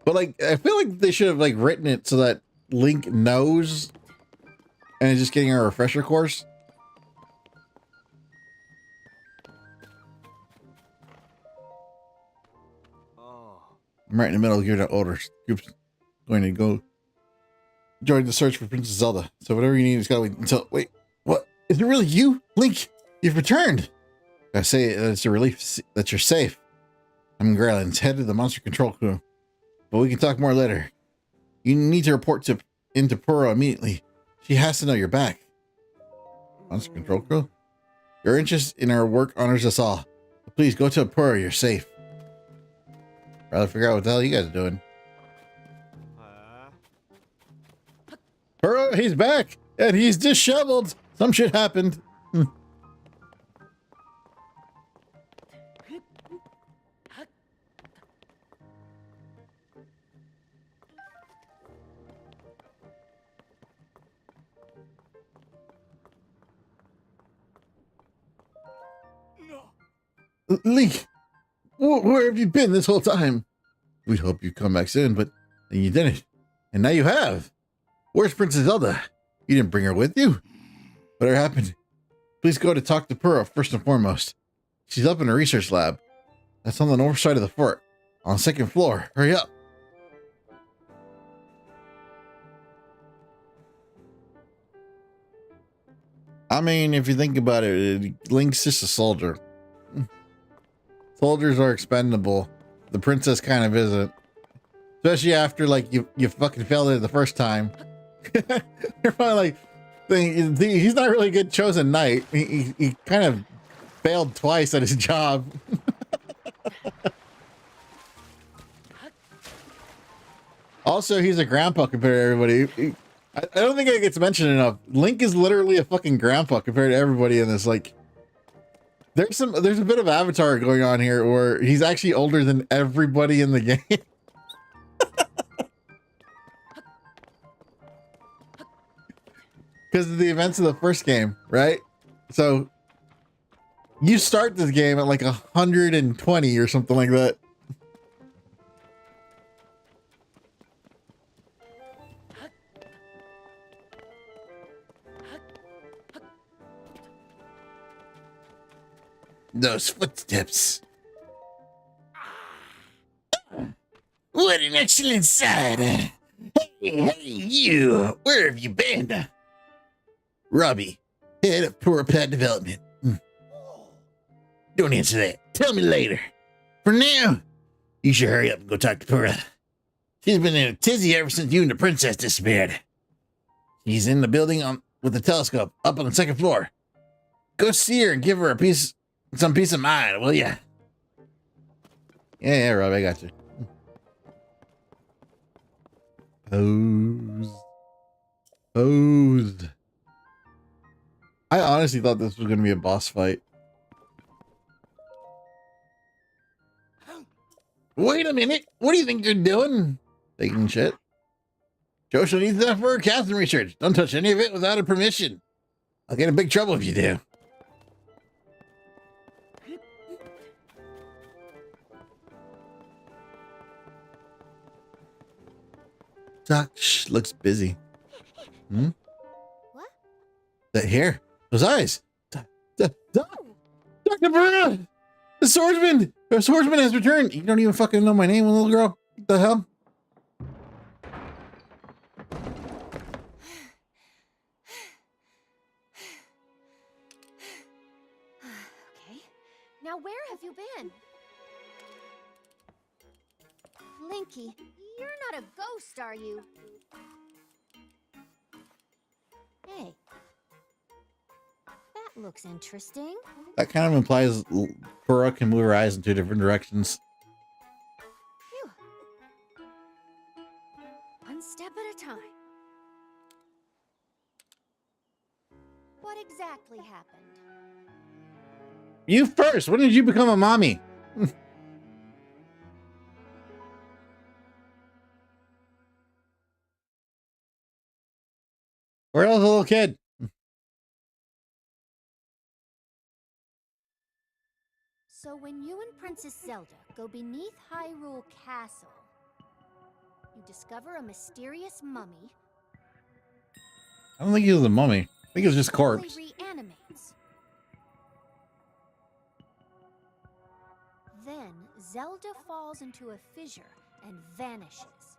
but like, I feel like they should have like written it so that Link knows and is just getting a refresher course. I'm right in the middle of giving out orders. Group's going to go join the search for Princess Zelda. So whatever you need is gotta wait until. Wait, what? Is it really you, Link? You've returned. I say it's a relief that you're safe. I'm Greyland's head of the monster control crew, but we can talk more later. You need to report into Purah immediately. She has to know you're back. Monster control crew? Your interest in our work honors us all. But please go to Purah. You're safe. Rather figure out what the hell you guys are doing. Purah, he's back, and he's disheveled. Some shit happened. Link, where have you been this whole time? We'd hope you'd come back soon, but you didn't. And now you have. Where's Princess Zelda? You didn't bring her with you? Whatever happened? Please go to talk to Purah first and foremost. She's up in a research lab. That's on the north side of the fort, on the second floor. Hurry up. I mean, if you think about it, Link's just a soldier. Soldiers are expendable. The princess kind of isn't. Especially after, like, you fucking failed it the first time. You're probably like, he's not really a good chosen knight. He kind of failed twice at his job. Also, he's a grandpa compared to everybody. I don't think it gets mentioned enough. Link is literally a fucking grandpa compared to everybody in this. Like, there's a bit of Avatar going on here where he's actually older than everybody in the game. Because of the events of the first game, right? So you start this game at like 120 or something like that. Those footsteps. What an excellent sight. Hey, you. Where have you been? Robbie, head of Purah Pad Development. Don't answer that. Tell me later. For now, you should hurry up and go talk to Purah. She's been in a tizzy ever since you and the princess disappeared. She's in the building with the telescope up on the second floor. Go see her and give her some peace of mind, will ya? Yeah, Rob, I got you. Pose. I honestly thought this was going to be a boss fight. Wait a minute. What do you think you're doing? Taking shit. Joshua needs that for her casting research. Don't touch any of it without her permission. I'll get in big trouble if you do. Doc looks busy. Hmm? What? That hair. Those eyes. Dr. Bruno! The swordsman! The swordsman has returned! You don't even fucking know my name, little girl. What the hell? Okay. Now where have you been? Linky, you're not a ghost, are you? Hey. That looks interesting. That kind of implies Cora can move her eyes in two different directions. Phew. One step at a time. What exactly happened? You first! When did you become a mommy? Where else, a little kid? So when you and Princess Zelda go beneath Hyrule Castle, you discover a mysterious mummy. I don't think he was a mummy. I think it was just corpse. Reanimates. Then Zelda falls into a fissure and vanishes.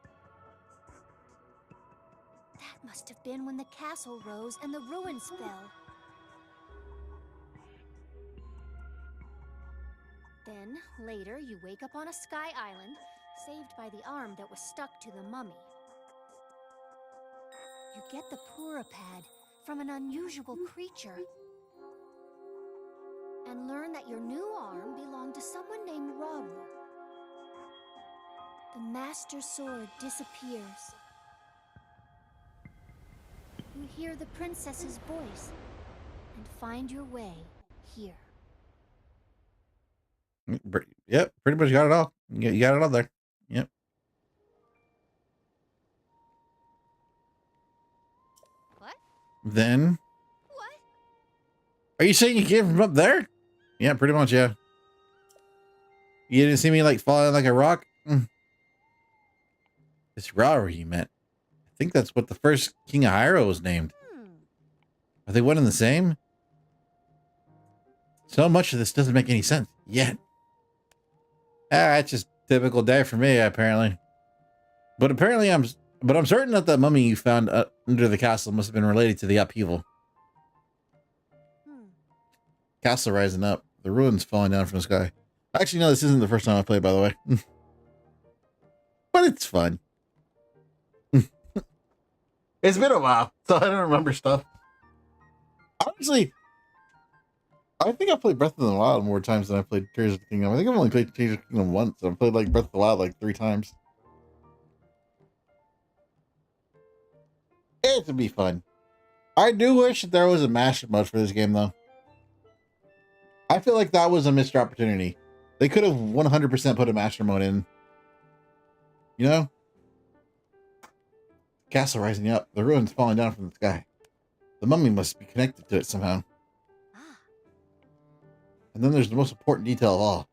That must have been when the castle rose and the ruins fell. Then, later, you wake up on a sky island, saved by the arm that was stuck to the mummy. You get the Purapad from an unusual creature, and learn that your new arm belonged to someone named Rauru. The Master Sword disappears. You hear the princess's voice, and find your way here. Yep, pretty much got it all. You got it all there. Yep. What? Then? What? Are you saying you came from up there? Yeah, pretty much, yeah. You didn't see me like falling like a rock? It's Rauru you meant. I think that's what the first King of Hyrule was named. Are they one and the same? So much of this doesn't make any sense yet. It's just typical day for me, apparently. But apparently I'm certain that the mummy you found under the castle must have been related to the upheaval. Castle rising up, the ruins falling down from the sky. Actually, no, this isn't the first time I played, by the way. But it's fun. It's been a while, so I don't remember stuff. Honestly, I think I played Breath of the Wild more times than I played Tears of the Kingdom. I think I've only played Tears of the Kingdom once. I've played like Breath of the Wild like 3 times. It'd be fun. I do wish that there was a master mode for this game, though. I feel like that was a missed opportunity. They could have 100% put a master mode in. You know? Castle rising up, the ruins falling down from the sky. The mummy must be connected to it somehow. And then there's the most important detail of all.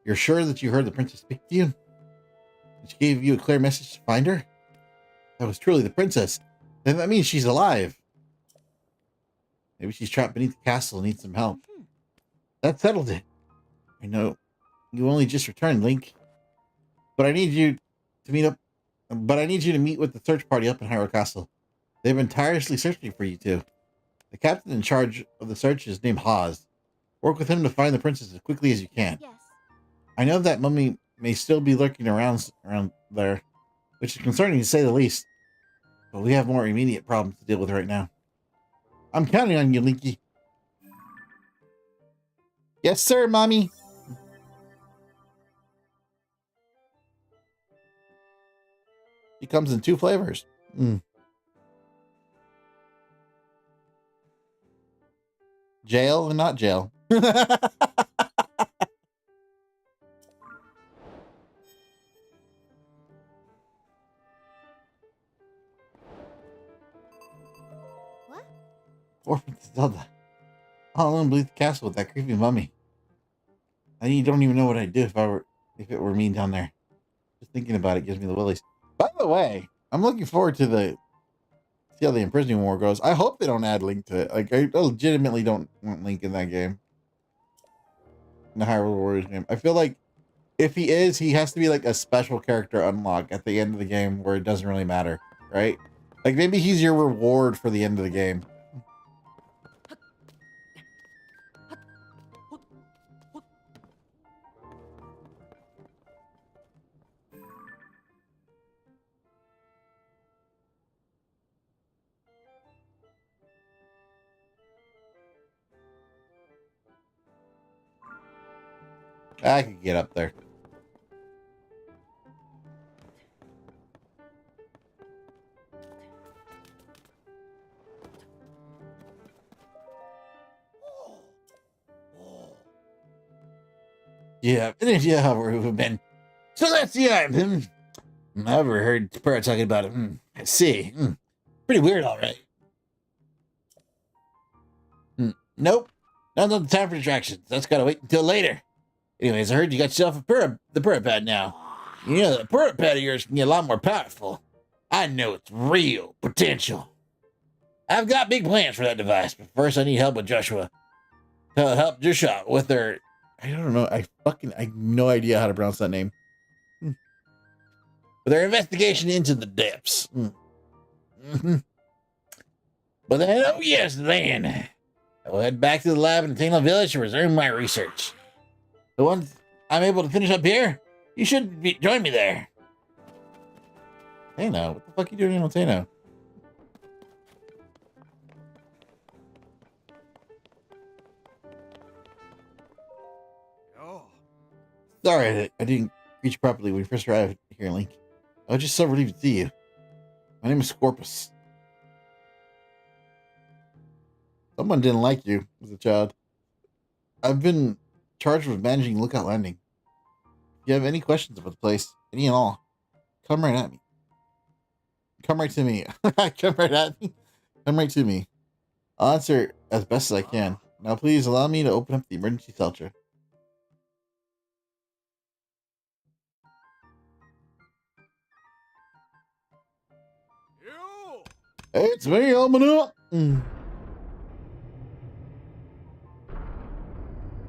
You're sure that you heard the princess speak to you? And she gave you a clear message to find her? That was truly the princess. Then that means she's alive. Maybe she's trapped beneath the castle and needs some help. That settled it. I know you only just returned, Link. But I need you to meet up. But I need you to meet with the search party up in Hyrule Castle. They've been tirelessly searching for you two. The captain in charge of the search is named Haz. Work with him to find the princess as quickly as you can. Yes. I know that mummy may still be lurking around there, which is concerning to say the least. But we have more immediate problems to deal with right now. I'm counting on you, Linky. Yes, sir, Mommy. He comes in 2 flavors. Jail and not jail. What? Orphan Zelda. All alone beneath the castle with that creepy mummy. You don't even know what I'd do if it were me down there. Just thinking about it gives me the willies. By the way, I'm looking forward to see how the imprisoning war goes. I hope they don't add Link to it. Like, I legitimately don't want Link in that game. In the Hyrule Warriors game. I feel like if he is, he has to be like a special character unlock at the end of the game where it doesn't really matter, right? Like maybe he's your reward for the end of the game. I could get up there. Yeah, where we've been. So that's the end. I've never heard Spur talking about it. I see. Pretty weird, all right. Nope. Now's not the time for distractions. That's gotta wait until later. Anyways, I heard you got yourself the Purah Pad now. You know, the Purah Pad of yours can get a lot more powerful. I know it's real potential. I've got big plans for that device, but first I need help with Joshua. Help Joshua with their... I don't know. I have no idea how to pronounce that name. With their investigation into the depths. But then, oh yes, then. I will head back to the lab in Tainla Village to resume my research. But once I'm able to finish up here, you should join me there. Tano? What the fuck are you doing in Tano? Oh. Sorry, I didn't greet you properly when you first arrived here, Link. I was just so relieved to see you. My name is Scorpus. Someone didn't like you as a child. I've been charged with managing Lookout Landing. If you have any questions about the place, any and all, come right at me. Come right to me. Come right at me. Come right to me. I'll answer as best as I can. Now please allow me to open up the emergency shelter. You! It's me, Almanac.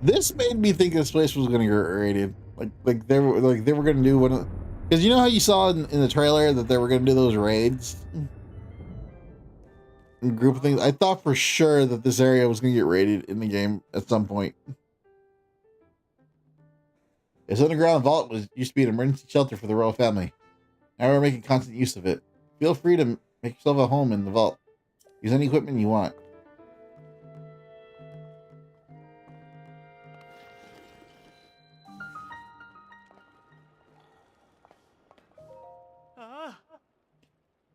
This made me think this place was going to get raided. Like they were going to do one of, because you know how you saw in the trailer that they were going to do those raids, group of things. I thought for sure that this area was going to get raided in the game at some point. This underground vault used to be an emergency shelter for the royal family. Now we're making constant use of it. Feel free to make yourself a home in the vault. Use any equipment you want.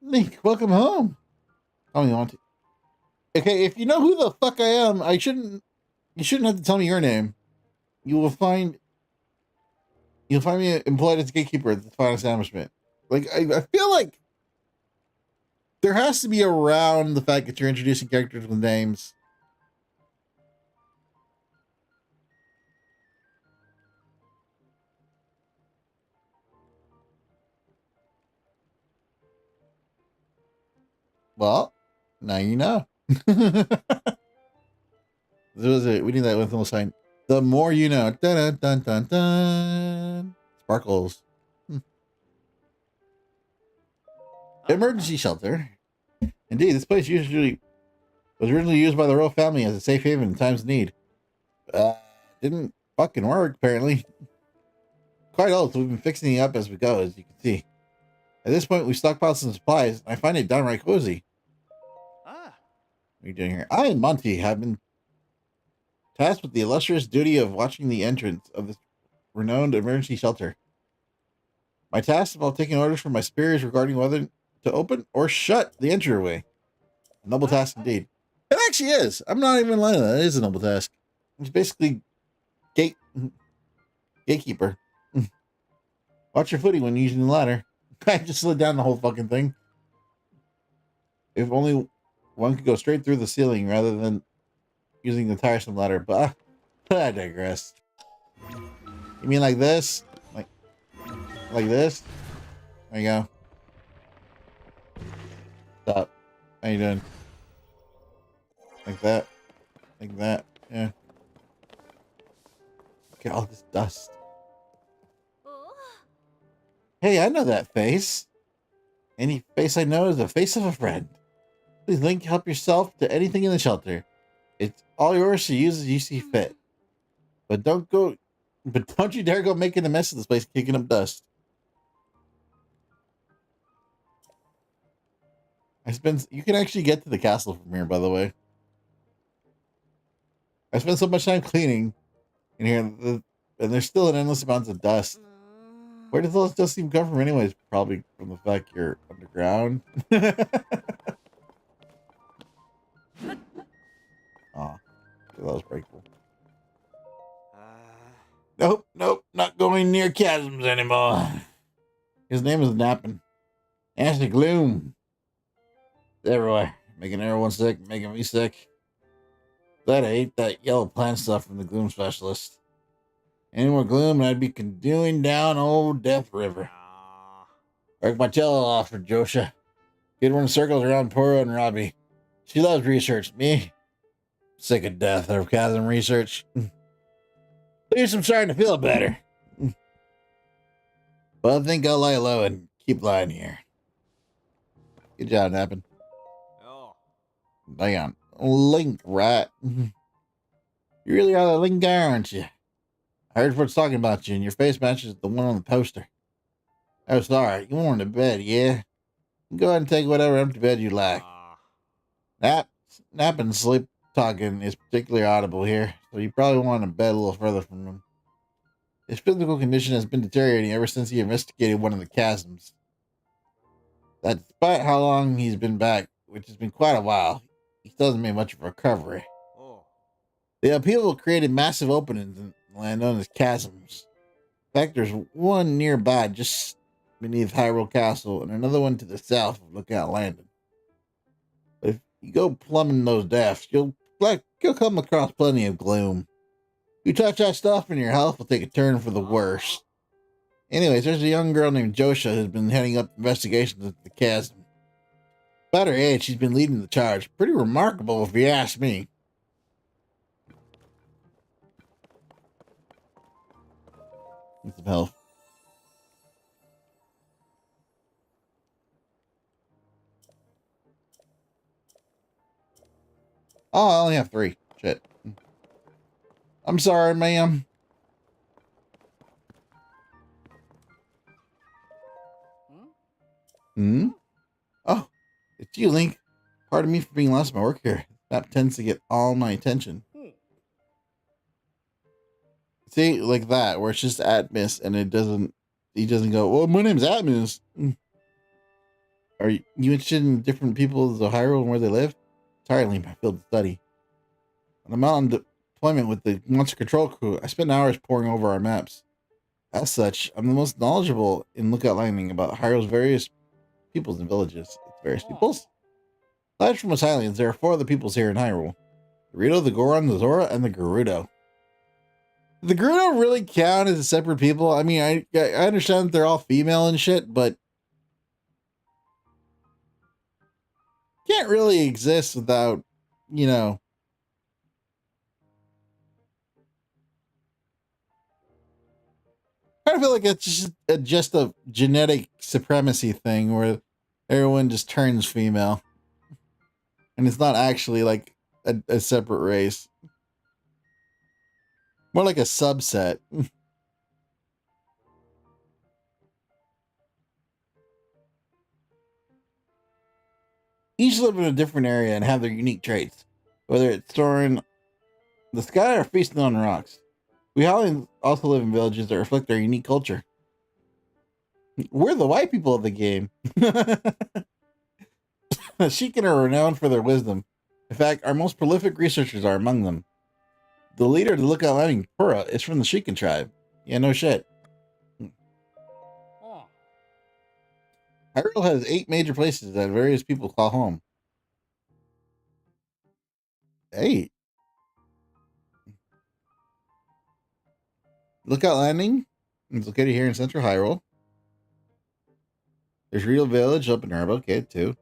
Link, welcome home. Oh, you want to? Okay, if you know who the fuck I am, you shouldn't have to tell me your name. You'll find me employed as a gatekeeper at the final establishment. Like, I feel like there has to be around the fact that you're introducing characters with names. Well, now you know. We need that little sign. The more you know. Dun, dun, dun, dun. Sparkles. Emergency shelter. Indeed, this place was originally used by the royal family as a safe haven in times of need. Didn't fucking work, apparently. Quite old, so we've been fixing it up as we go, as you can see. At this point, we've stockpiled some supplies, and I find it downright cozy. What are you doing here? I and Monty have been tasked with the illustrious duty of watching the entrance of this renowned emergency shelter. My task involves taking orders from my superiors regarding whether to open or shut the entryway. A noble task indeed. It actually she is. I'm not even lying. That is a noble task. It's basically gatekeeper. Watch your footing when using the ladder. I just slid down the whole fucking thing. If only one could go straight through the ceiling rather than using the tiresome ladder. But I digress. You mean like this? Like this? There you go. Stop. How you doing? Like that. Like that. Yeah. Look at all this dust. Hey, I know that face. Any face I know is the face of a friend. Please help yourself to anything in the shelter. It's all yours to use as you see fit. But don't you dare go making a mess of this place, kicking up dust. You can actually get to the castle from here, by the way. I spent so much time cleaning in here, and there's still an endless amount of dust. Where does all this dust even come from anyways? Probably from the fact you're underground. Aw, that was pretty cool. Nope, not going near chasms anymore. His name is Nappin. Nasty gloom. It's everywhere. Making everyone sick, making me sick. Glad I ate that yellow plant stuff from the gloom specialist. Any more gloom and I'd be canoeing down old Death River. Work my tail off for Josha. Good one circles around Poro and Robbie. She loves research. Me? Sick of death or chasm research. At least I'm starting to feel better. But I think I'll lie low and keep lying here. Good job, Nappin. Damn. Link, right? You really are the Link guy, aren't you? I heard what's talking about you, and your face matches the one on the poster. Oh, sorry. You wanted to bed, yeah? Go ahead and take whatever empty bed you like. Nap and sleep talking is particularly audible here, so you probably want to bed a little further from him. His physical condition has been deteriorating ever since he investigated one of the chasms. That despite how long he's been back, which has been quite a while, he still hasn't made much of a recovery. The upheaval created massive openings in the land known as chasms. In fact, there's one nearby just beneath Hyrule Castle and another one to the south of Lookout Landing. But if you go plumbing those depths, you'll come across plenty of gloom. You touch that stuff and your health will take a turn for the worse. Anyways, there's a young girl named Josha who's been heading up investigations into the chasm. About her age, she's been leading the charge. Pretty remarkable if you ask me. Need some health. Oh, I only have 3. Shit. I'm sorry, ma'am. Oh, it's you, Link. Pardon me for being lost in my work here. That tends to get all my attention. See, like that, where it's just Atmos and he doesn't go, well, my name's Atmos. Are you interested in different peoples of Hyrule and where they live? Sorry, Link, my field of study. When I'm out on deployment with the Monster Control crew, I spend hours poring over our maps. As such, I'm the most knowledgeable in Lookout Landing about Hyrule's various peoples and villages. It's various peoples? Aside from us Hylians, there are 4 other peoples here in Hyrule. The Rito, the Goron, the Zora, and the Gerudo. The Gerudo really count as a separate people. I mean, I understand that they're all female and shit, but can't really exist without, you know, I feel like it's just a genetic supremacy thing where everyone just turns female. And it's not actually like a separate race. More like a subset. Each live in a different area and have their unique traits. Whether it's soaring the sky or feasting on rocks. We Hollyans also live in villages that reflect our unique culture. We're the white people of the game. Sheikah are renowned for their wisdom. In fact, our most prolific researchers are among them. The leader of the Lookout Landing, Pura, is from the Shikan tribe. Yeah, no shit. Hyrule has 8 major places that various people call home. 8? Lookout Landing is located here in central Hyrule. There's Gerudo Village up in Urba, okay, 2.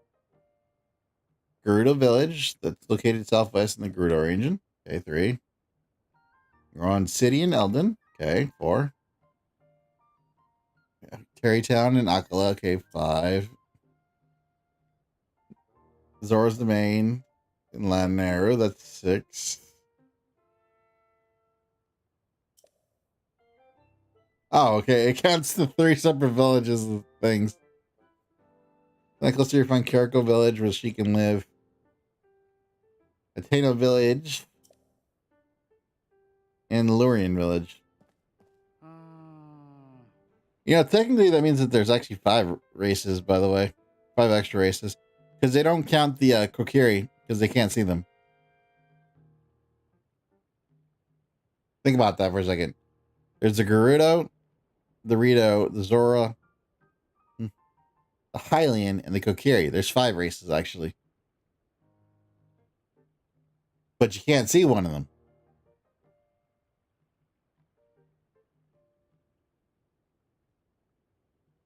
Gerudo Village, that's located southwest in the Gerudo region, okay, 3. Goron City in Eldon, okay, 4. Yeah, Terrytown and Akala, okay, 5. Zora's Domain in Lanaro, that's 6. Oh, okay, it counts the 3 separate villages and things. Then close to you find Kiriko Village where she can live. Ateno Village. And Lurian Village. You know, technically that means that there's actually 5 races, by the way. 5 extra races. Because they don't count the Kokiri, because they can't see them. Think about that for a second. There's the Gerudo, the Rito, the Zora, the Hylian, and the Kokiri. There's 5 races, actually. But you can't see one of them.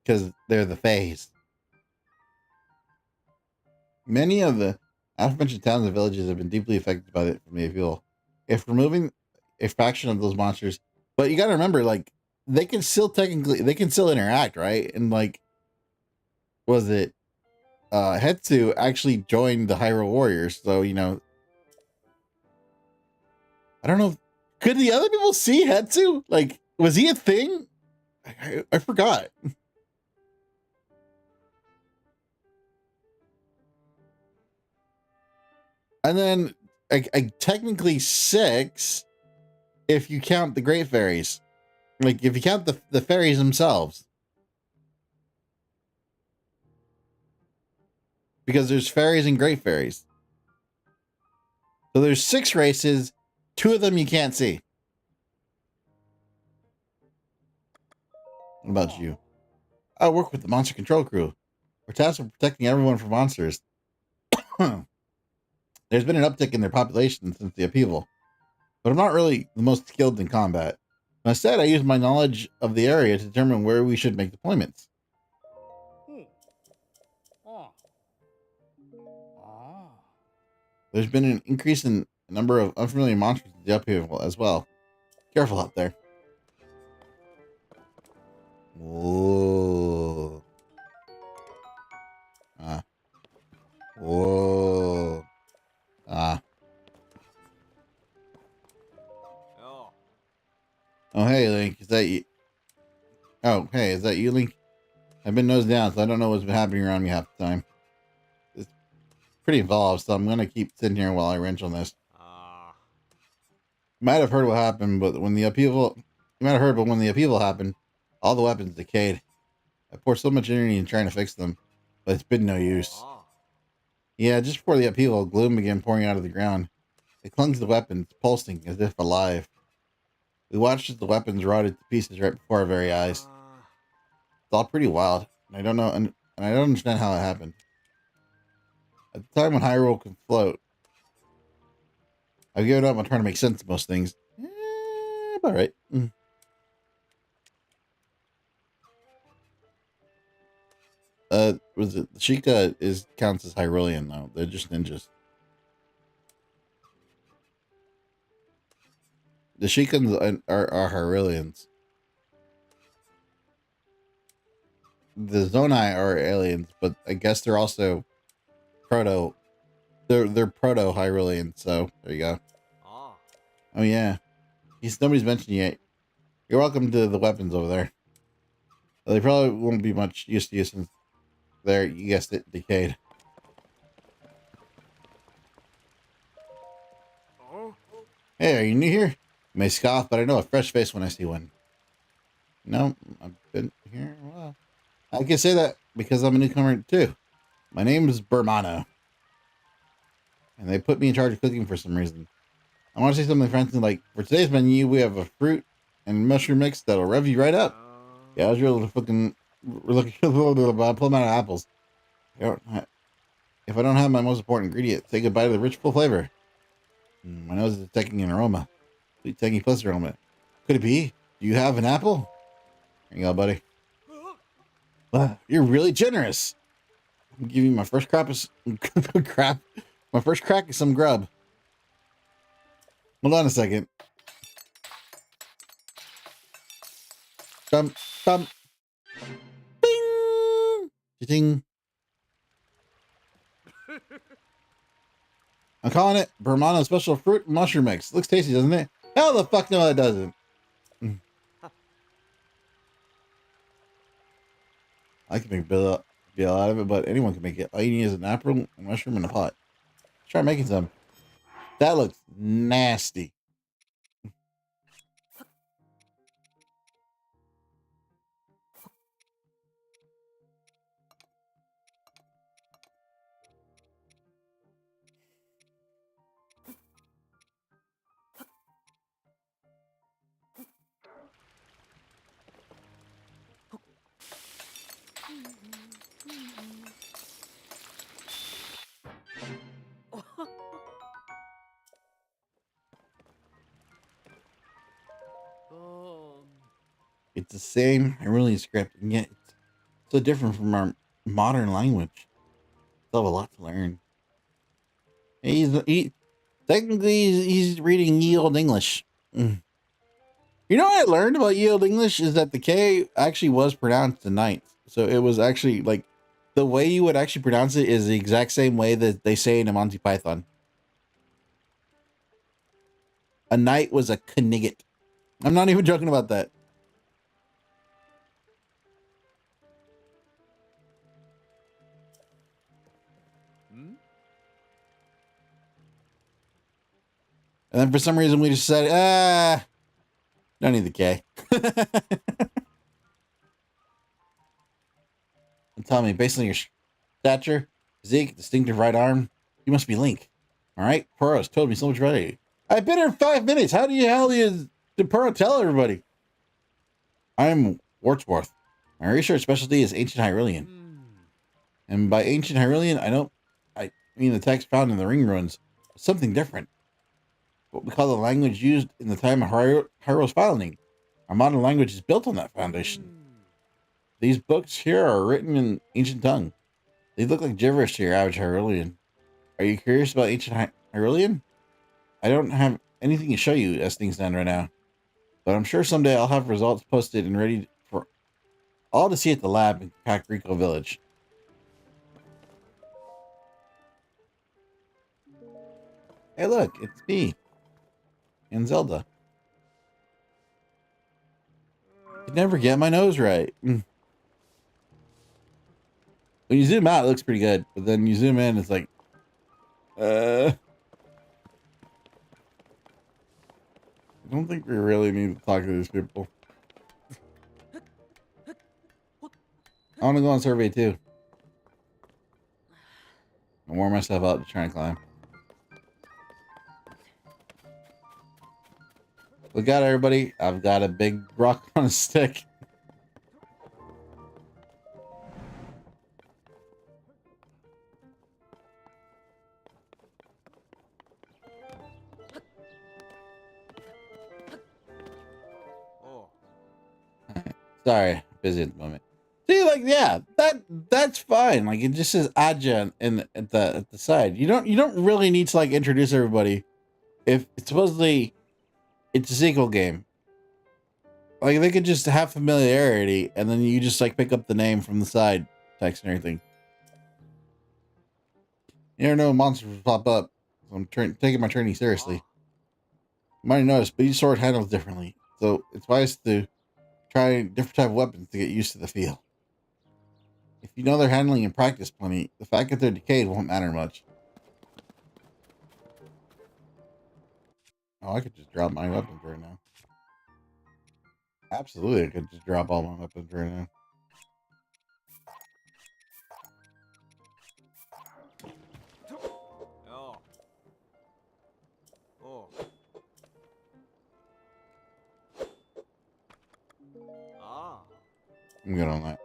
Because they're the Fays. Many of the aforementioned towns and villages have been deeply affected by the upheaval. If removing a fraction of those monsters, but you got to remember, like, they can still interact, right? And like, was it Hetsu actually joined the Hyrule Warriors? So, you know, I don't know. Could the other people see Hetsu? Like, was he a thing? I forgot. And then technically 6 if you count the Great Fairies. Like, if you count the fairies themselves. Because there's fairies and great fairies. So there's 6 races. 2 of them you can't see. What about you? I work with the monster control crew. We're tasked with protecting everyone from monsters. There's been an uptick in their population since the upheaval. But I'm not really the most skilled in combat. Instead, I use my knowledge of the area to determine where we should make deployments. There's been an increase in the number of unfamiliar monsters in the upheaval as well. Careful out there. Whoa. Whoa. Oh, hey, Link. Is that you? Oh, hey, is that you, Link? I've been nose down, so I don't know what's been happening around me half the time. It's pretty involved, so I'm going to keep sitting here while I wrench on this. You might have heard what happened, but when the upheaval... You might have heard, but when the upheaval happened, all the weapons decayed. I poured so much energy in trying to fix them, but it's been no use. Yeah, just before the upheaval, gloom began pouring out of the ground. It clung to the weapons, pulsing as if alive. We watched as the weapons rotted to pieces right before our very eyes. It's all pretty wild, and I don't know, and I don't understand how it happened. At the time when Hyrule could float, I've given up on trying to make sense of most things. All right. Was it the Sheikah counts as Hyrulean though? They're just ninjas. The Sheikahs are Hyruleans. The Zonai are aliens, but I guess they're also proto. They're proto Hyrulean. So there you go. Oh yeah, nobody's mentioned yet. You're welcome to the weapons over there. They probably won't be much use to you since they're, you guessed it, decayed. Hey, are you new here? You may scoff, but I know a fresh face when I see one. No, I've been here a while. I can say that because I'm a newcomer too. My name is Bermano. and they put me in charge of cooking for some reason. I want to say something fancy like, for today's menu, we have a fruit and mushroom mix that'll rev you right up. Yeah, I was really fucking looking a little bit about pull out of apples. If I don't have my most important ingredient, say goodbye to the rich, full flavor. My nose is detecting an aroma. Sweet, tangy plus aroma. Could it be? Do you have an apple? Here you go, buddy. Wow, you're really generous. I'm giving you my first crap of crap. My first crack is some grub. Hold on a second. Thump, thump. Bing! Ding. I'm calling it Burmano Special Fruit Mushroom Mix. Looks tasty, doesn't it? Hell the fuck no, it doesn't. I can make a bill out of it, but anyone can make it. All you need is an apple, a mushroom, and a pot. Let's try making some. That looks nasty. It's the same HYRULEAN script, and yet it's so different from our modern language. Still have a lot to learn. Technically he's reading Ye Olde English. You know what I learned about Ye Olde English is that the K actually was pronounced the ninth. So it was actually like the way you would actually pronounce it is the exact same way that they say in a Monty Python. A knight was a knigget. I'm not even joking about that. And then for some reason we just said, don't need the K. And tell me, based on your stature, physique, distinctive right arm, you must be Link. All right? Purro's told me so much about you. I've been here 5 minutes. How the hell did Purro tell everybody? I'm Wartsworth. My research specialty is ancient Hyrulean. And by ancient Hyrulean, I mean the text found in the ring ruins. Something different. What we call the language used in the time of Hyrule's founding. Our modern language is built on that foundation. These books here are written in ancient tongue. They look like gibberish to your average Hyrulean. Are you curious about ancient Hyrulean? I don't have anything to show you as things stand right now, but I'm sure someday I'll have results posted and ready for all to see at the lab in Kakariko Village. Hey look, it's me. And Zelda. I could never get my nose right. When you zoom out, it looks pretty good. But then you zoom in, it's like, I don't think we really need to talk to these people. I want to go on survey too. I warm myself up to try and climb. Look out, everybody. I've got a big rock on a stick. Sorry, busy at the moment. See, like, yeah, that's fine. Like, it just says Aja at the side. You don't really need to like introduce everybody. If it's supposedly it's a sequel game. Like, they could just have familiarity, and then you just like pick up the name from the side text and everything. You never know, monsters will pop up. So I'm taking my training seriously. You might have noticed, but each sword handles differently, so it's wise to try different type of weapons to get used to the feel. If you know their handling and practice plenty, the fact that they're decayed won't matter much. Oh, I could just drop my weapons right now. Absolutely, I could just drop all my weapons right now. I'm good on that.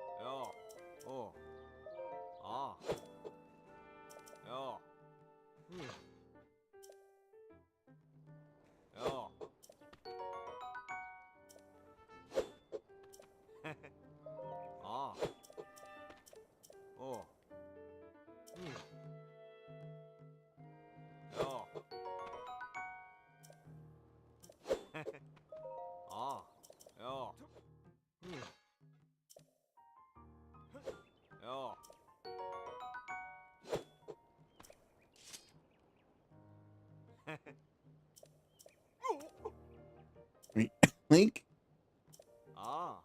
Link? Oh,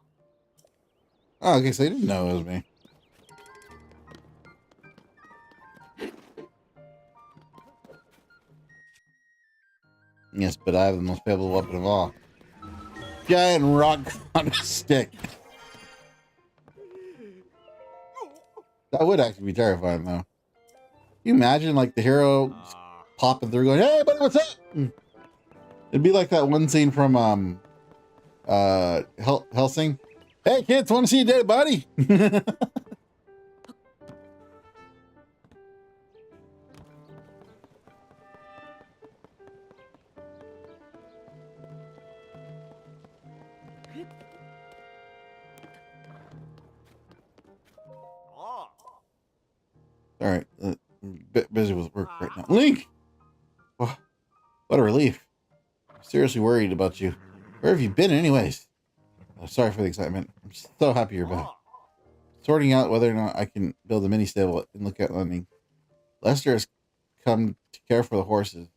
okay, so they didn't know it was me. Yes, but I have the most valuable weapon of all. Giant rock on a stick. That would actually be terrifying, though. Can you imagine, like, the hero popping through going, hey, buddy, what's up? It'd be like that one scene from, Helsing. Hey, kids, want to see a dead body? All right, bit busy with work right now. Link! Oh, what a relief. I'm seriously worried about you. Where have you been anyways? Oh, sorry for the excitement. I'm so happy you're back. Sorting out whether or not I can build a mini stable and look at lending. Lester has come to care for the horses.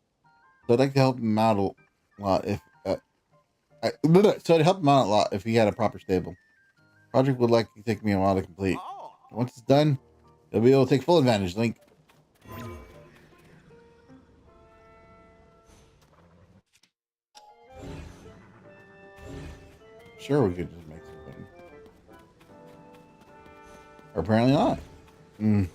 So I'd like to help him out a lot if he had a proper stable. Project would likely take me a while to complete. Once it's done, you'll be able to take full advantage, Link. Sure, we could just make something. Or apparently not. Hey.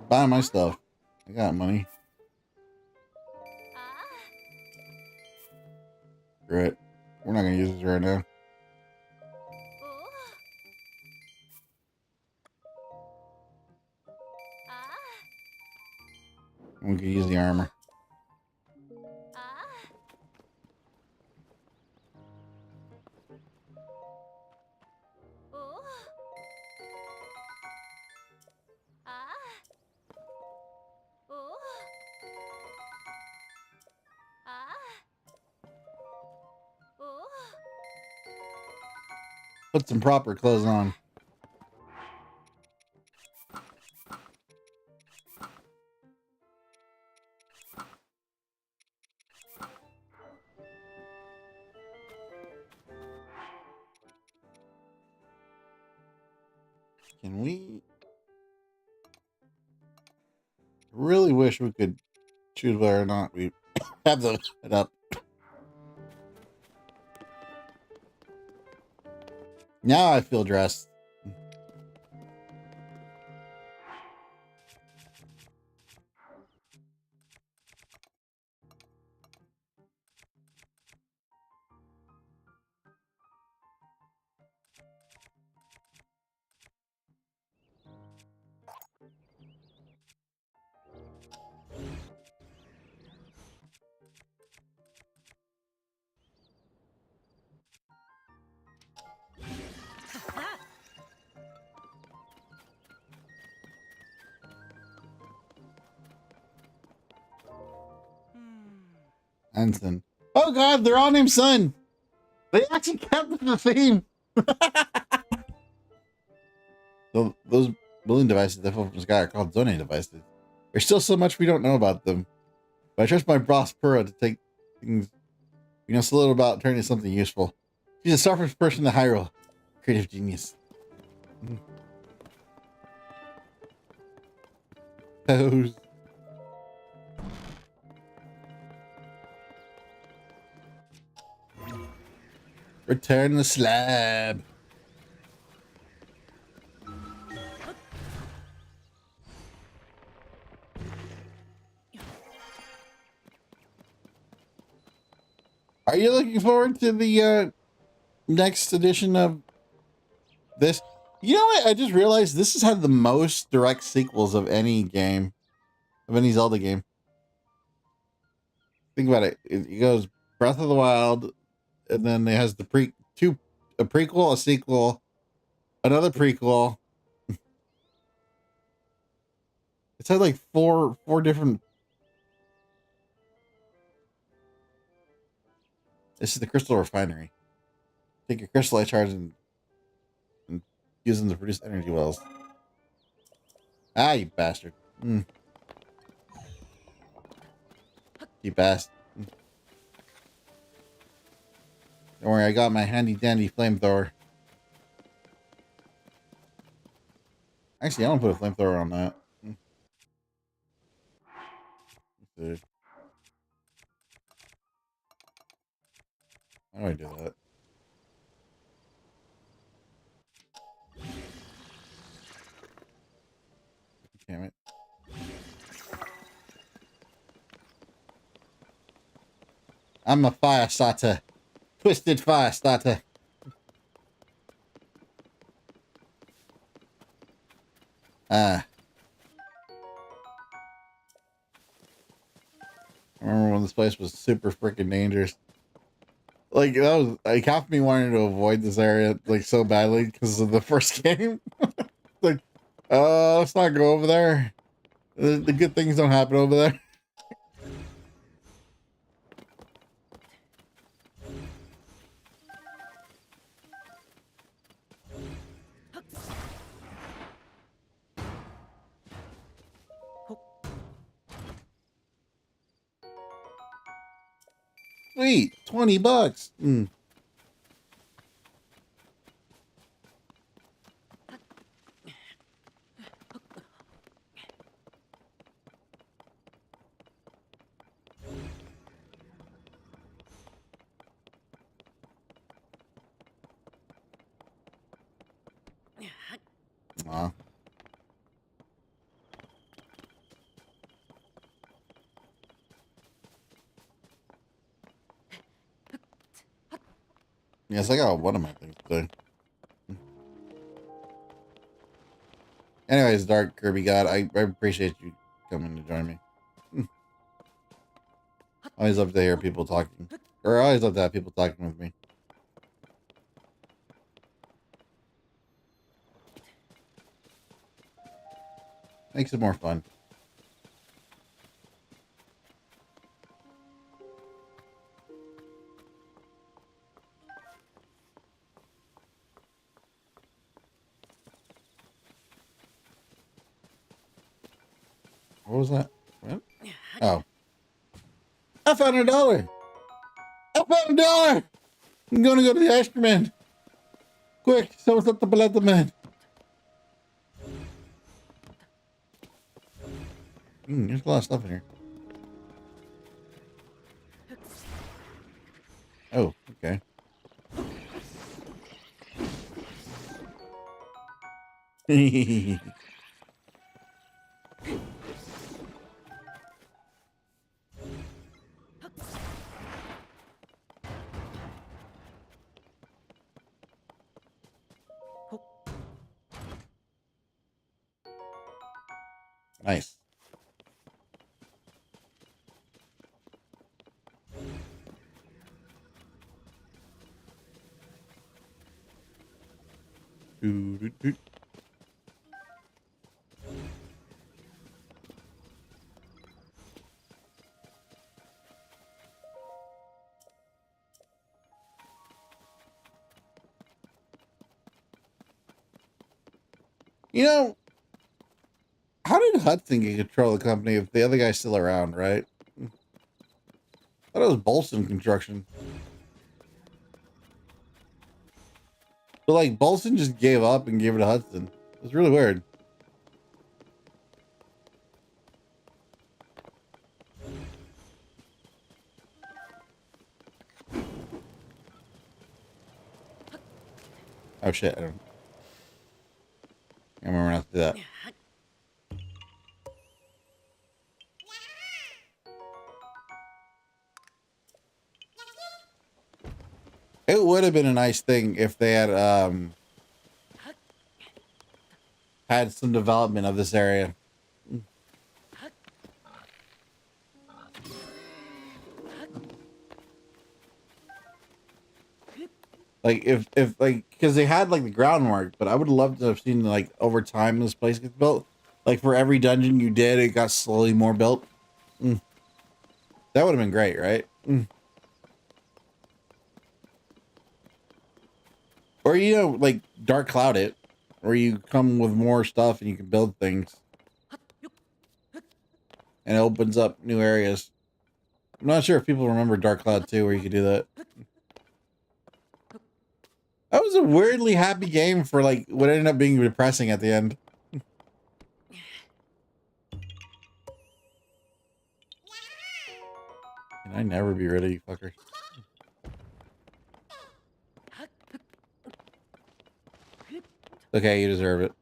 Buy my stuff. I got money. Great. We're not gonna use this right now. We could use the armor. Put some proper clothes on. Can we? Really wish we could choose whether or not we have those set up. Now I feel dressed. Ensign. Oh god, they're all named Sun. They actually kept the theme. Those balloon devices that fall from the sky are called Zone devices. There's still so much we don't know about them. But I trust my boss Pura to take things, a little about turning into something useful. She's the sharpest person in Hyrule. Creative genius. Pose. Return the slab. Are you looking forward to the next edition of this? You know what? I just realized this has had the most direct sequels of any game, of any Zelda game. Think about it. It goes Breath of the Wild, and then it has the a prequel, a sequel, another prequel. It's had like four different. This is the crystal refinery. Take your crystallite shards and use them to produce energy wells. Ah, you bastard. Mm. You bastard. Don't worry, I got my handy dandy flamethrower. Actually, I don't put a flamethrower on that. Dude. How do I do that? Damn it. I'm a fire starter. Twisted fire starter. I remember when this place was super freaking dangerous. Like, that was like half of me wanted to avoid this area like so badly because of the first game. Like, let's not go over there. The good things don't happen over there. Sweet, $20. Mm. Aw. Yes, I got one of my things today. Anyways, Dark Kirby God, I appreciate you coming to join me. I always love to hear people talking. Or I always love to have people talking with me. Makes it more fun. What was that? What? Oh. I found $1. I found $1! I'm gonna go to the Ashman. Quick, someone's at the Baletta Man. There's a lot of stuff in here. Oh, okay. Nice. Doo-doo-doo. You know, how did Hudson get control of the company if the other guy's still around, right? I thought it was Bolson Construction. But like Bolson just gave up and gave it to Hudson. It was really weird. Oh shit, I don't remember not to do that. It would have been a nice thing if they had some development of this area. Like if like, because they had like the groundwork, but I would love to have seen like over time this place gets built. Like for every dungeon you did, it got slowly more built. That would have been great, right? Or, you know, like dark cloud it, where you come with more stuff and you can build things, and it opens up new areas. I'm not sure if people remember Dark Cloud 2, where you could do that. That was a weirdly happy game for like what ended up being depressing at the end. Can I never be rid of you fuckers? Okay, you deserve it.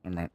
All right.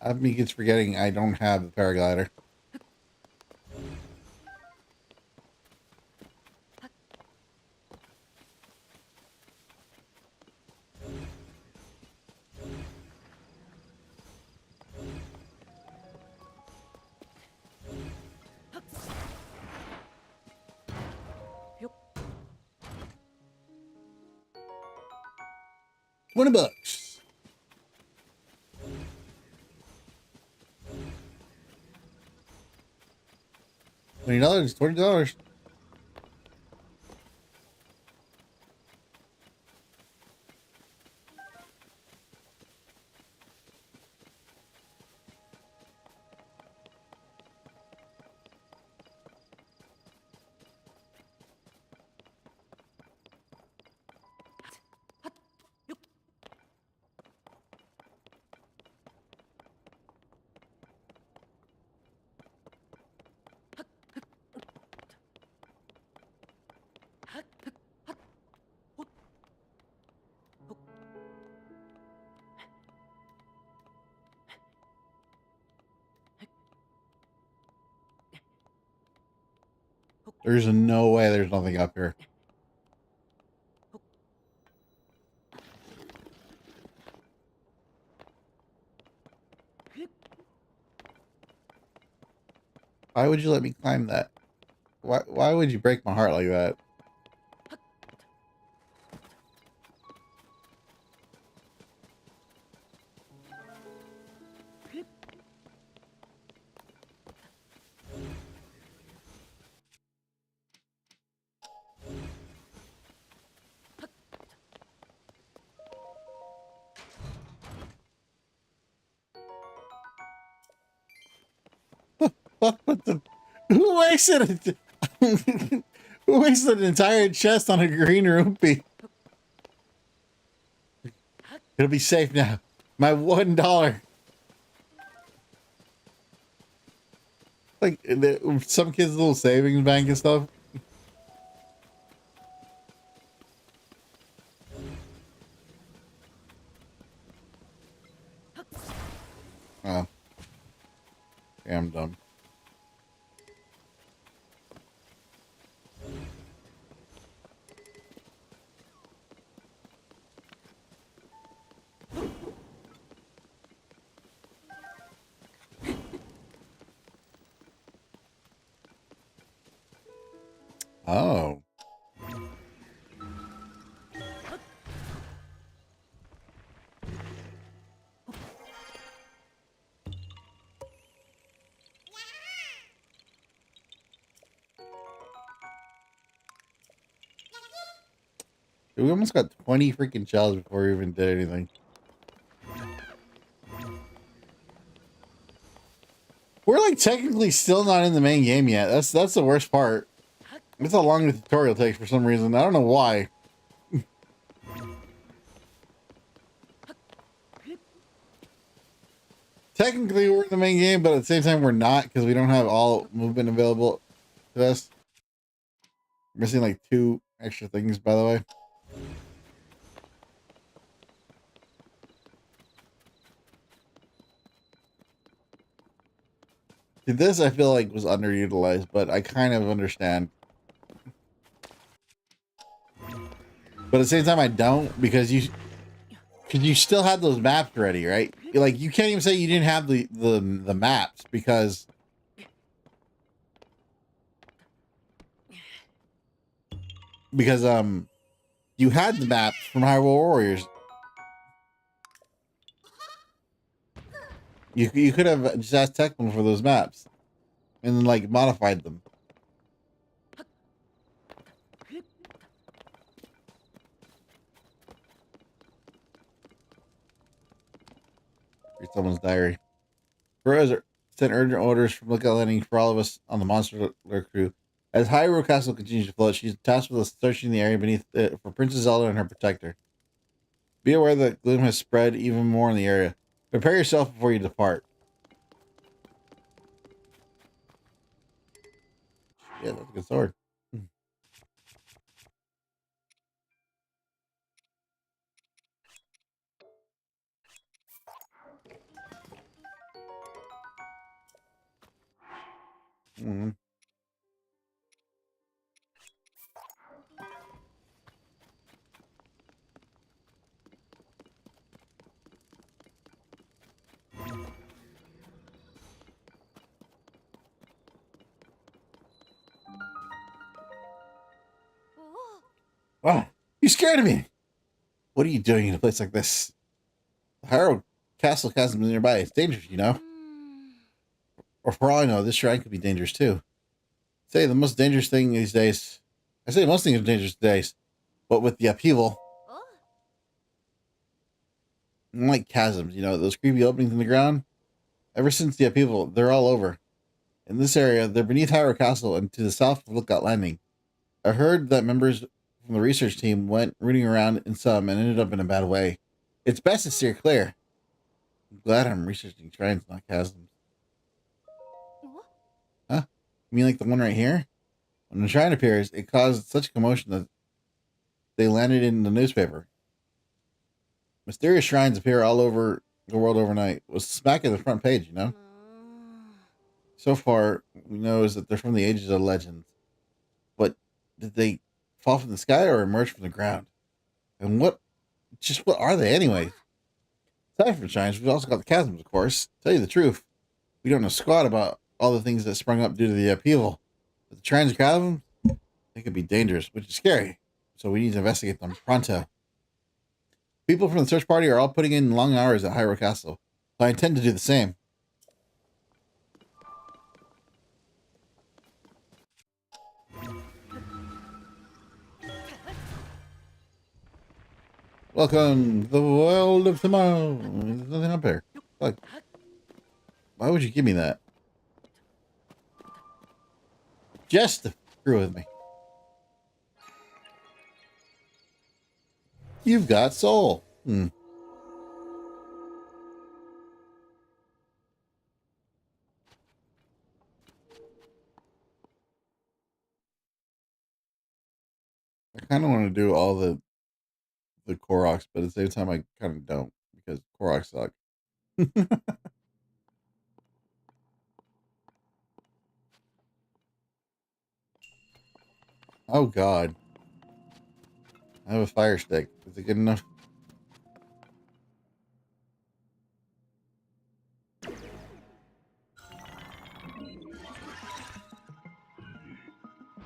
I mean, it's forgetting I don't have the paraglider. $20. $20. There's no way there's nothing up here. Why would you let me climb that? Why would you break my heart like that? Fuck with the... Who wasted it? Who wasted an entire chest on a green rupee? It'll be safe now. My $1. Like some kids' little savings bank and stuff. Oh. Yeah, I'm dumb. Oh. Dude, we almost got 20 freaking shells before we even did anything. We're like technically still not in the main game yet. That's the worst part. That's how long the tutorial takes for some reason. I don't know why. Technically we're in the main game, but at the same time we're not because we don't have all movement available to us. We're missing like 2 extra things, by the way. See, this I feel like was underutilized, but I kind of understand. But at the same time I don't, because you still had those maps ready, right? Like you can't even say you didn't have the maps because you had the maps from Hyrule Warriors. You could have just asked Tecmo for those maps and then like modified them. Read someone's diary. Heroes sent urgent orders from Lookout Landing for all of us on the monster crew. As Hyrule Castle continues to float, she's tasked with searching the area beneath it for Princess Zelda and her protector. Be aware that gloom has spread even more in the area. Prepare yourself before you depart. Yeah, that's a good sword. Mm-hmm. Wow, you scared me. What are you doing in a place like this? The Hyrule Castle chasm is nearby. It's dangerous, you know? Or for all I know, this shrine could be dangerous too. Say the most dangerous thing these days. I say most things are dangerous these days, but with the upheaval, unlike chasms, you know, those creepy openings in the ground, ever since the upheaval, they're all over. In this area, they're beneath Hyrule Castle and to the south of Lookout Landing. I heard that members from the research team went rooting around in some and ended up in a bad way. It's best to steer clear. I'm glad I'm researching shrines, not chasms. Huh? You mean like the one right here? When the shrine appears, it caused such commotion that they landed in the newspaper. Mysterious shrines appear all over the world overnight. It was smack at the front page, you know? So far, we know is that they're from the ages of legends. But did they fall from the sky or emerge from the ground? And what are they anyway? Aside from shrines, we've also got the chasms, of course. To tell you the truth, we don't know squat about all the things that sprung up due to the upheaval. But the shrines and chasms, they could be dangerous, which is scary. So we need to investigate them pronto. People from the search party are all putting in long hours at Hyrule Castle. So I intend to do the same. Welcome to the world of tomorrow. There's nothing up here. Look. Why would you give me that? Just to screw with me. You've got soul. I kind of want to do all the Koroks, but at the same time, I kind of don't because Koroks suck. Oh God, I have a fire stick. Is it good enough?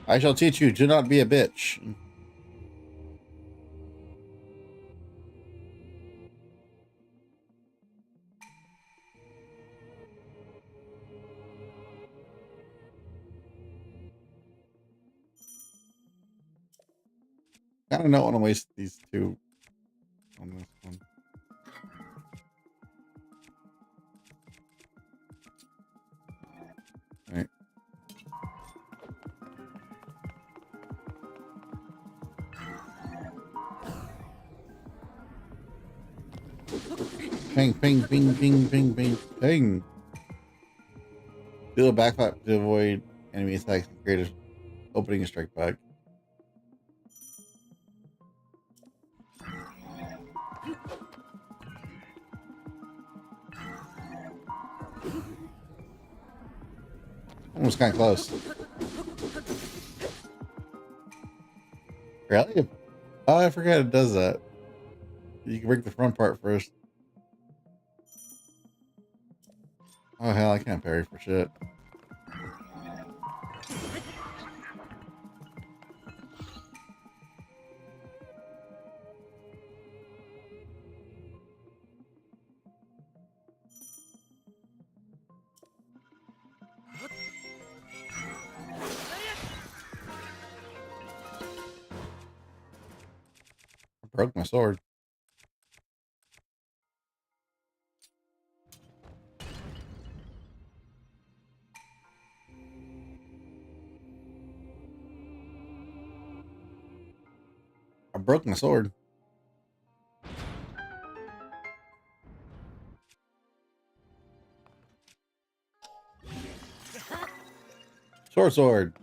I shall teach you. Do not be a bitch. Kind of don't want to waste these two on this one. All right. Ping, ping, ping, ping, ping, ping, ping. Do a backflip to avoid enemy attacks and create an opening and strike back. Almost kind of close. Really? Oh, I forgot it does that. You can break the front part first. Oh hell, I can't parry for shit. I broke my sword. I broke my sword. Sword.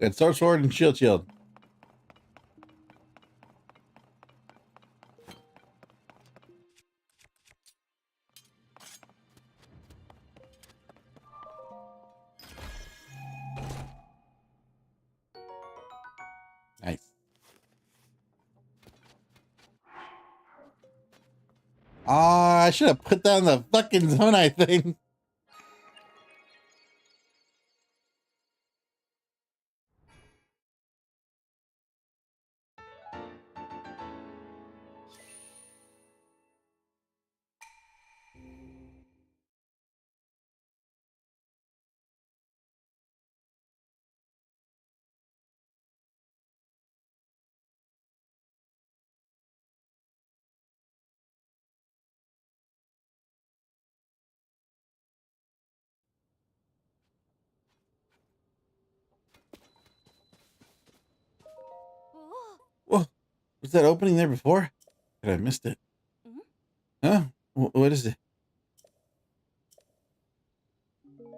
It's sword and shield. Nice. Ah, I should have put down the fucking Zonai thing. Whoa, was that opening there before? But I missed it. Huh? What is it?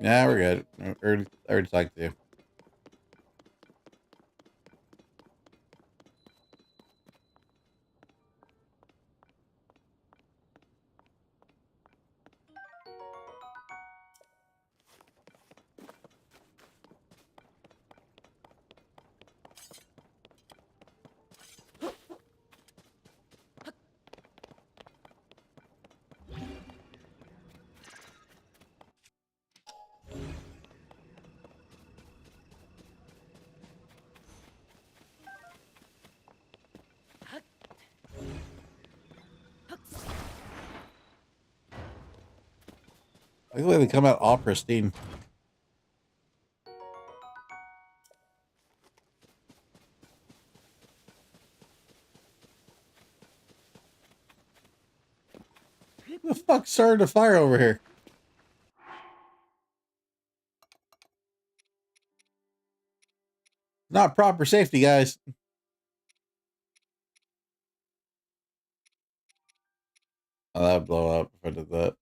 Yeah, we're good. I already talked to you. I like the way they come out all pristine. Who the fuck started a fire over here? Not proper safety, guys. Oh, that would blow up if I did that.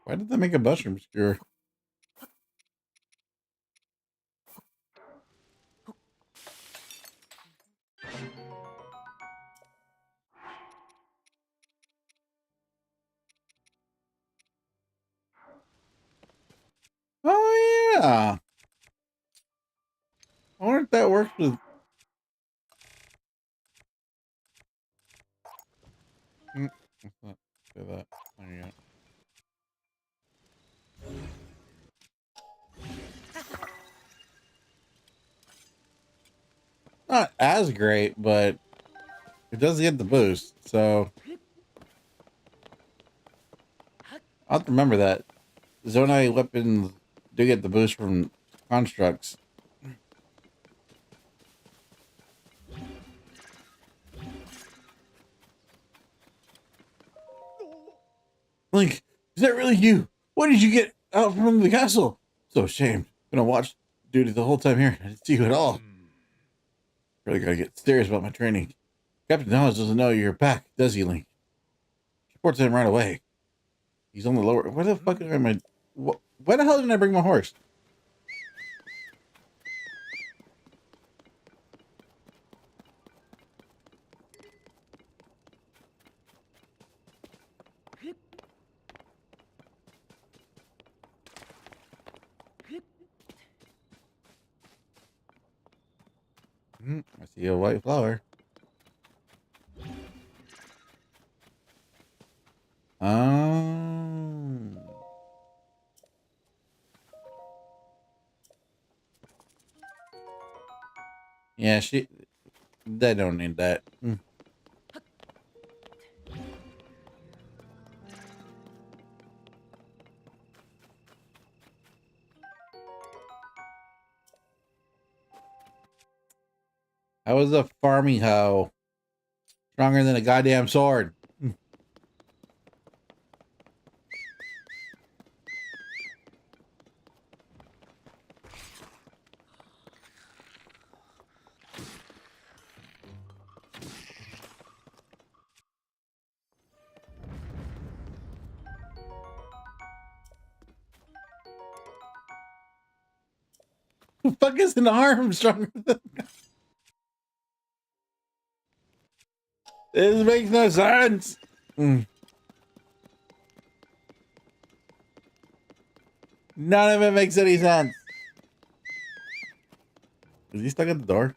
Why did they make a mushroom skewer? Oh yeah. I wonder if that works with. Let's not do that. There you go. Not as great, but it does get the boost. So I'll have to remember that. Zonai weapons do get the boost from constructs. Link, is that really you? What did you get out from the castle? So ashamed. Gonna watch duty the whole time here. I didn't see you at all. Really gotta get serious about my training. Captain Dawes doesn't know you're back, does he, Link? Report to him right away. He's on the lower. Where the fuck am I? Why the hell didn't I bring my horse? I see a white flower. Yeah, they don't need that. How is a farming hoe stronger than a goddamn sword? The fuck is an arm stronger than? This makes no sense. None of it makes any sense. Is he stuck at the door?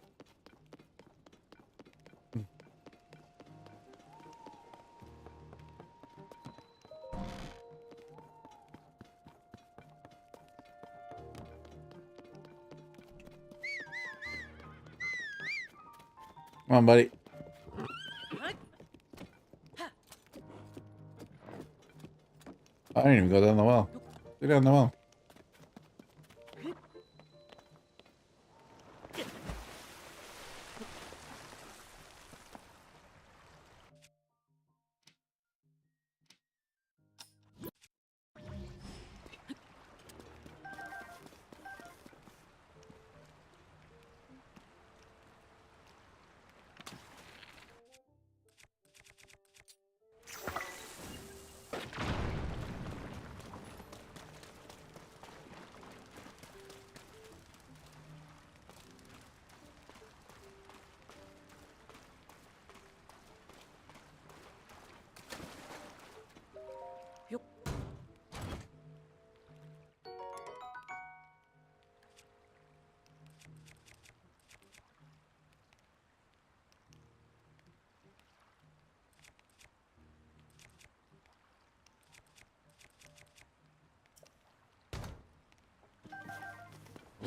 Come on, buddy. I didn't even go down the well. Go down the well.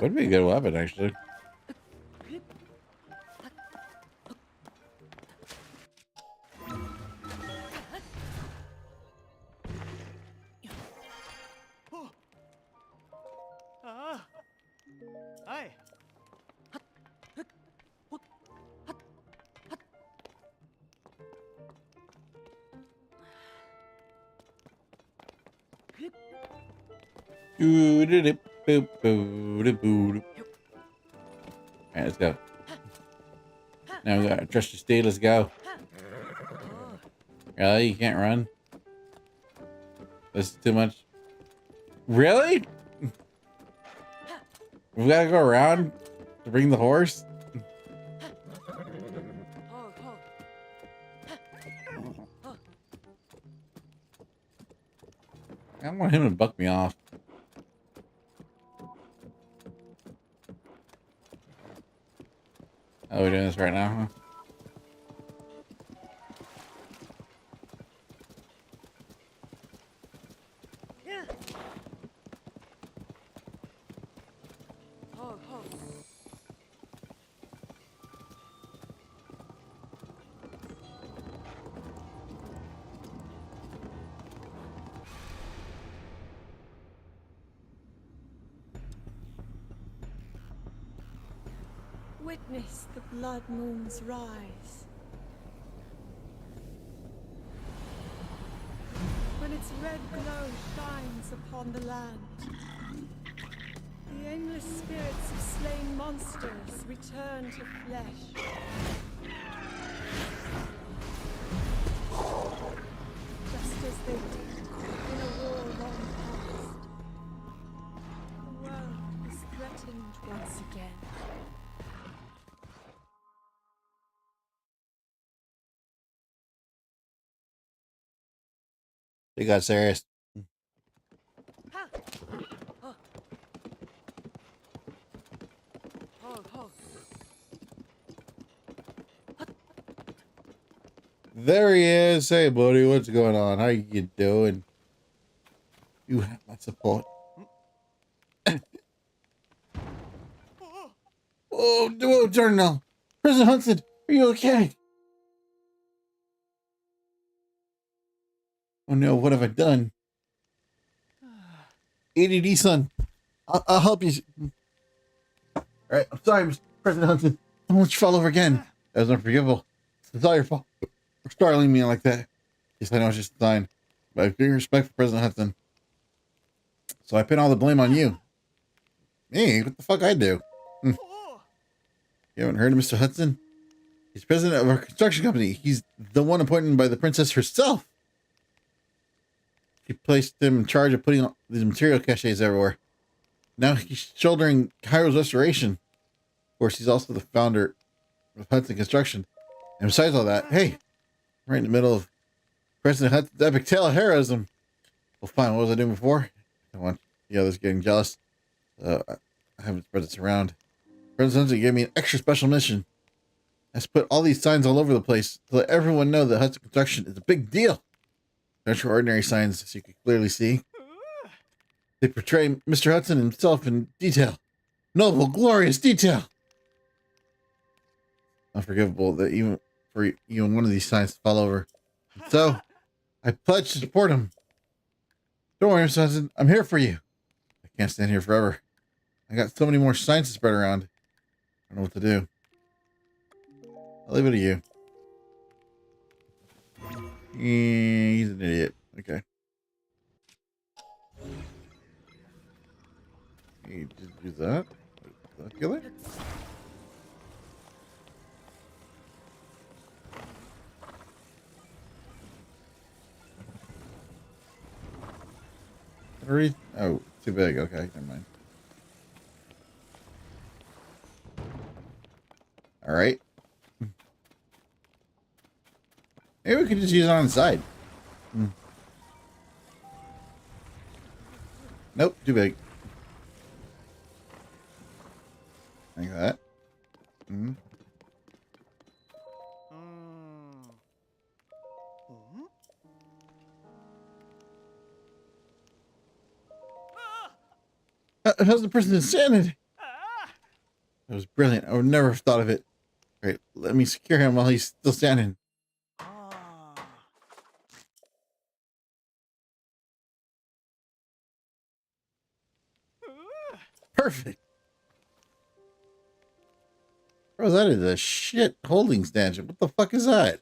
Would be a good weapon, actually. Hi. Alright, let's go. Now we gotta trust your steel, let's go. Really? You can't run? This is too much. Really? We gotta go around to bring the horse? I don't want him to buck me off. Oh, we're doing this right now, huh? Witness the blood moon's rise. When its red glow shines upon the land, the aimless spirits of slain monsters return to flesh. Just as they did in a war long past. The world is threatened once again. They got serious. There he is. Hey, buddy, what's going on? How you doing? You have my support. Oh, Journal. President Hudson, are you okay? Oh no, what have I done? ADD, son. I'll help you. All right, I'm sorry, Mr. President Hudson. I won't let you fall over again. That was unforgivable. It's all your fault for startling me like that. Yes, I know it's just a sign, but I have great respect for President Hudson. So I pin all the blame on you. Me? What the fuck I do? You haven't heard of Mr. Hudson? He's president of our construction company. He's the one appointed by the princess herself. She placed him in charge of putting these material caches everywhere. Now he's shouldering Hyrule's restoration. Of course, he's also the founder of Hudson Construction. And besides all that, hey, right in the middle of President Hudson's epic tale of heroism. Well, fine, what was I doing before? I don't want the others getting jealous. I haven't spread this around. President Hudson gave me an extra special mission. Let's put all these signs all over the place to let everyone know that Hudson Construction is a big deal. They're not your ordinary signs, as you can clearly see. They portray Mr. Hudson himself in detail. Noble, glorious detail. Unforgivable that even one of these signs to fall over. And so, I pledge to support him. Don't worry, Mr. Hudson. I'm here for you. I can't stand here forever. I got so many more signs to spread around. I don't know what to do. I'll leave it to you. He's an idiot. Okay. He did do that. Did that kill it? Oh, too big. Okay, never mind. All right. Maybe we could just use it on the side. Nope, too big. Like that. How's the person insanity? That was brilliant. I would never have thought of it. All right, let me secure him while he's still standing. Perfect. Bro, that is a shit holding stanchion. What the fuck is that?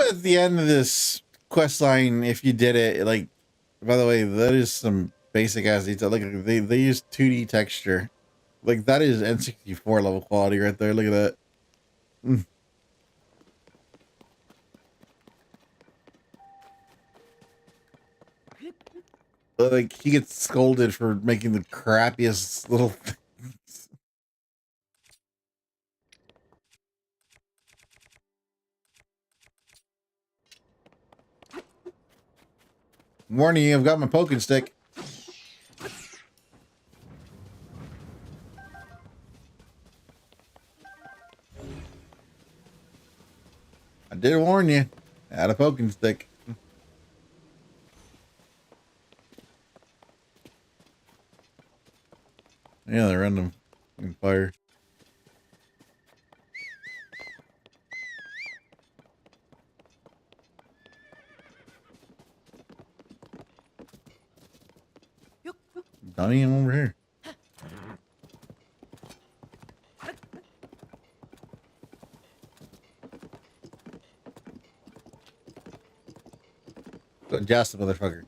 at the end of this quest line, if you did it, like, by the way, that is some basic ass detail. Like, they use 2D texture. Like, that is N64 level quality right there. Look at that. Mm. Like, he gets scolded for making the crappiest little things. Warning you, I've got my poking stick. I did warn you. I had a poking stick. Yeah, they're random fire. Donnie, I'm over here. Go joust the motherfucker.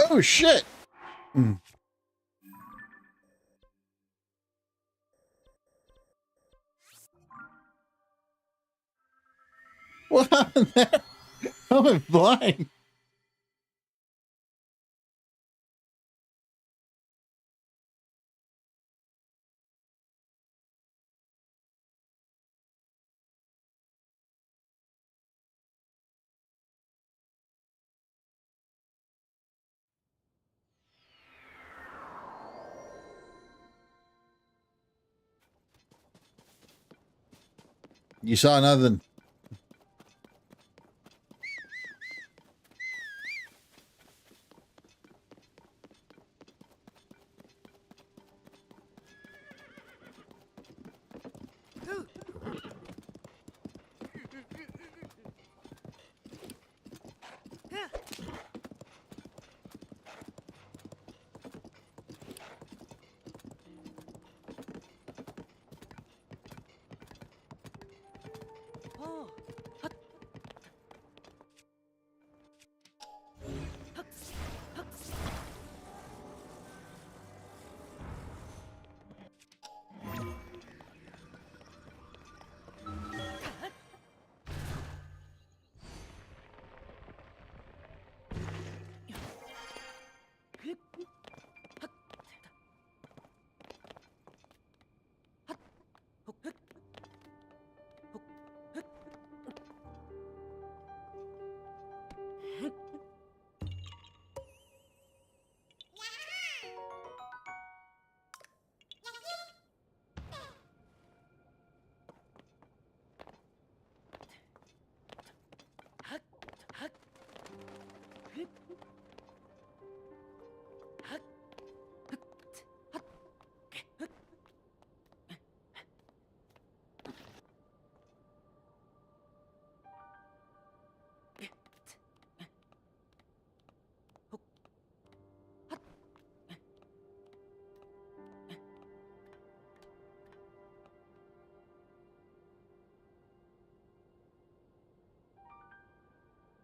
Oh shit! Mm. What happened there? I went blind. You saw nothing.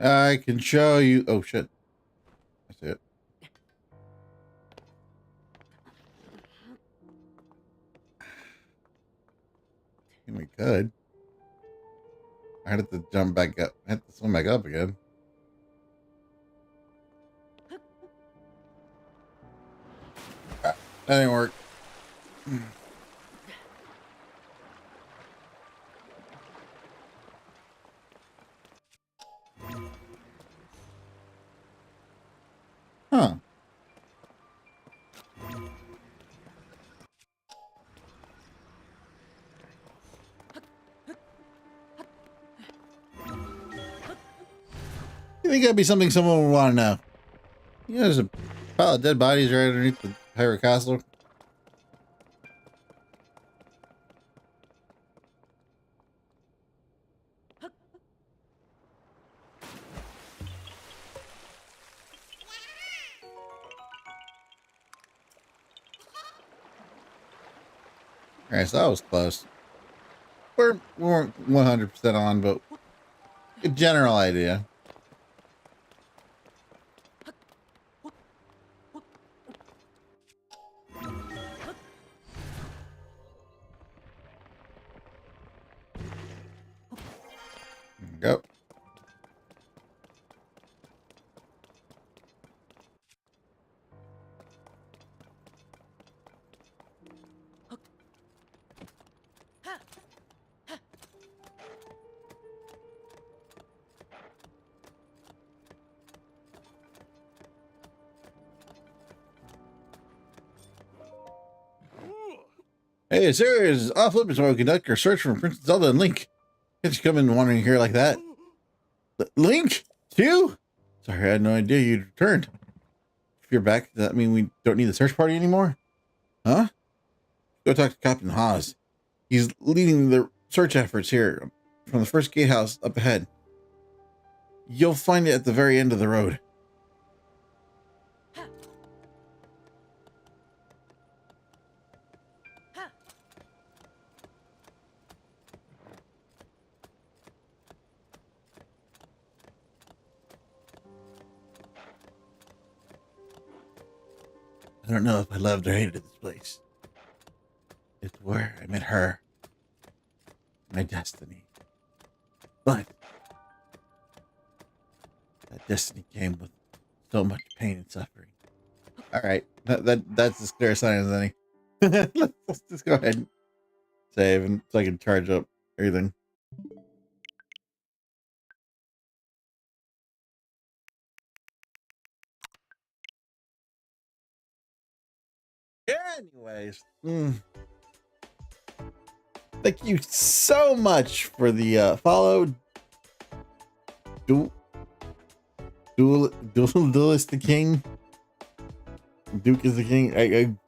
I can show you. Oh shit. That's it. We could. I had to jump back up. I had to swim back up again. That didn't work. think that'd be something someone would want to know. You know, there's a pile of dead bodies right underneath the pirate castle. Alright, so that was close. We weren't 100% on, but a general idea. Go. Hey, sir, is off limits while we conduct our search for Princess Zelda and Link. Can't you come in wandering here like that? Link? Too? Sorry, I had no idea you'd returned. If you're back, does that mean we don't need the search party anymore? Huh? Go talk to Captain Haas. He's leading the search efforts here from the first gatehouse up ahead. You'll find it at the very end of the road. I don't know if I loved or hated this place. It's where I met her. My destiny. But that destiny came with so much pain and suffering. Alright, that's as clear a sign as any. let's just go ahead and save and so I can charge up everything. Anyways, thank you so much for the follow. Duelist the king. Duke is the king. I don't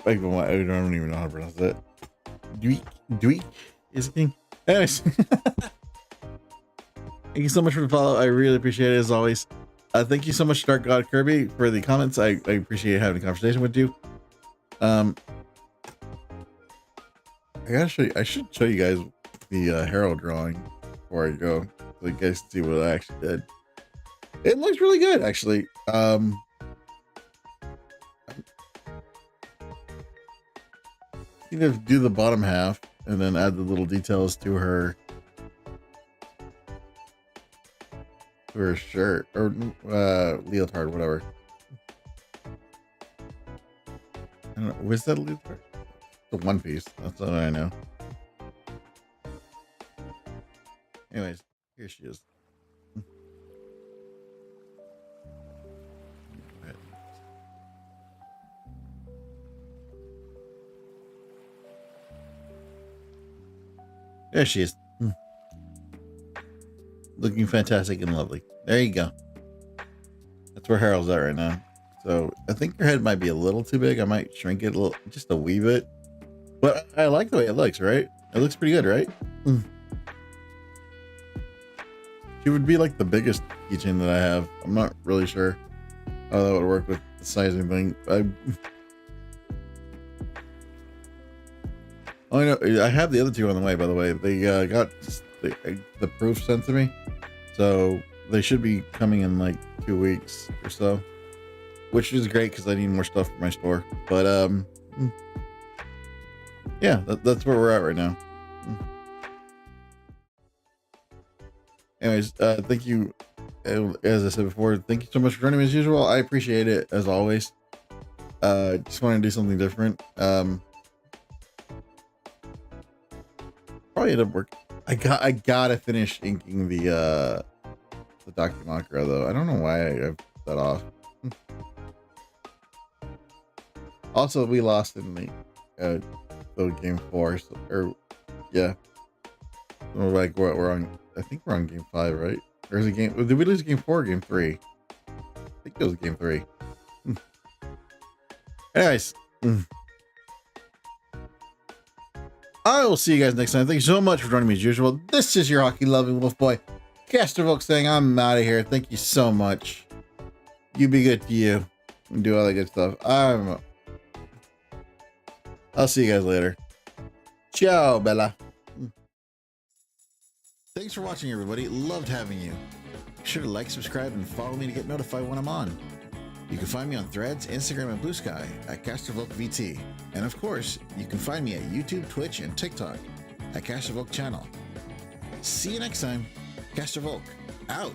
even know how to pronounce that. Duke is the king. Anyways, thank you so much for the follow. I really appreciate it as always. Thank you so much, Dark God Kirby, for the comments. I appreciate having a conversation with you. I gotta show you. I should show you guys the Herald drawing before I go, so you guys can see what I actually did. It looks really good, actually. You know, do the bottom half and then add the little details to her shirt or leotard, whatever. I don't know. Was that a leotard? The one piece. That's all I know. Anyways, here she is. There she is. Looking fantastic and lovely. There you go. That's where Harold's at right now. So I think your head might be a little too big. I might shrink it a little, just a wee bit. But I like the way it looks, right? It looks pretty good, right? She would be like the biggest keychain that I have. I'm not really sure how that would work with the sizing thing. Oh, I know. I have the other two on the way, by the way. They got the proof sent to me. So they should be coming in like 2 weeks or so. Which is great because I need more stuff for my store. But yeah, that's where we're at right now. Anyways, thank you. As I said before, thank you so much for joining me as usual. I appreciate it as always. Just want to do something different. Probably end up working. I gotta finish inking the Documakra though. I don't know why I put that off. Also, we lost in the game 4, so, or yeah. We're like we're on. I think we're on game 5, right? Or is it game? Did we lose game 4 or game 3? think it was game 3. Anyways, I will see you guys next time. Thank you so much for joining me as usual. This is your hockey loving wolf boy, Castor Volk, saying I'm out of here. Thank you so much. You be good to you and do all that good stuff. I'll see you guys later. Ciao, Bella. Thanks for watching, everybody. Loved having you. Be sure to like, subscribe, and follow me to get notified when I'm on. You can find me on Threads, Instagram, and Blue Sky at Castor Volk VT. And of course, you can find me at YouTube, Twitch, and TikTok at Castor Volk Channel. See you next time. Castor Volk, out.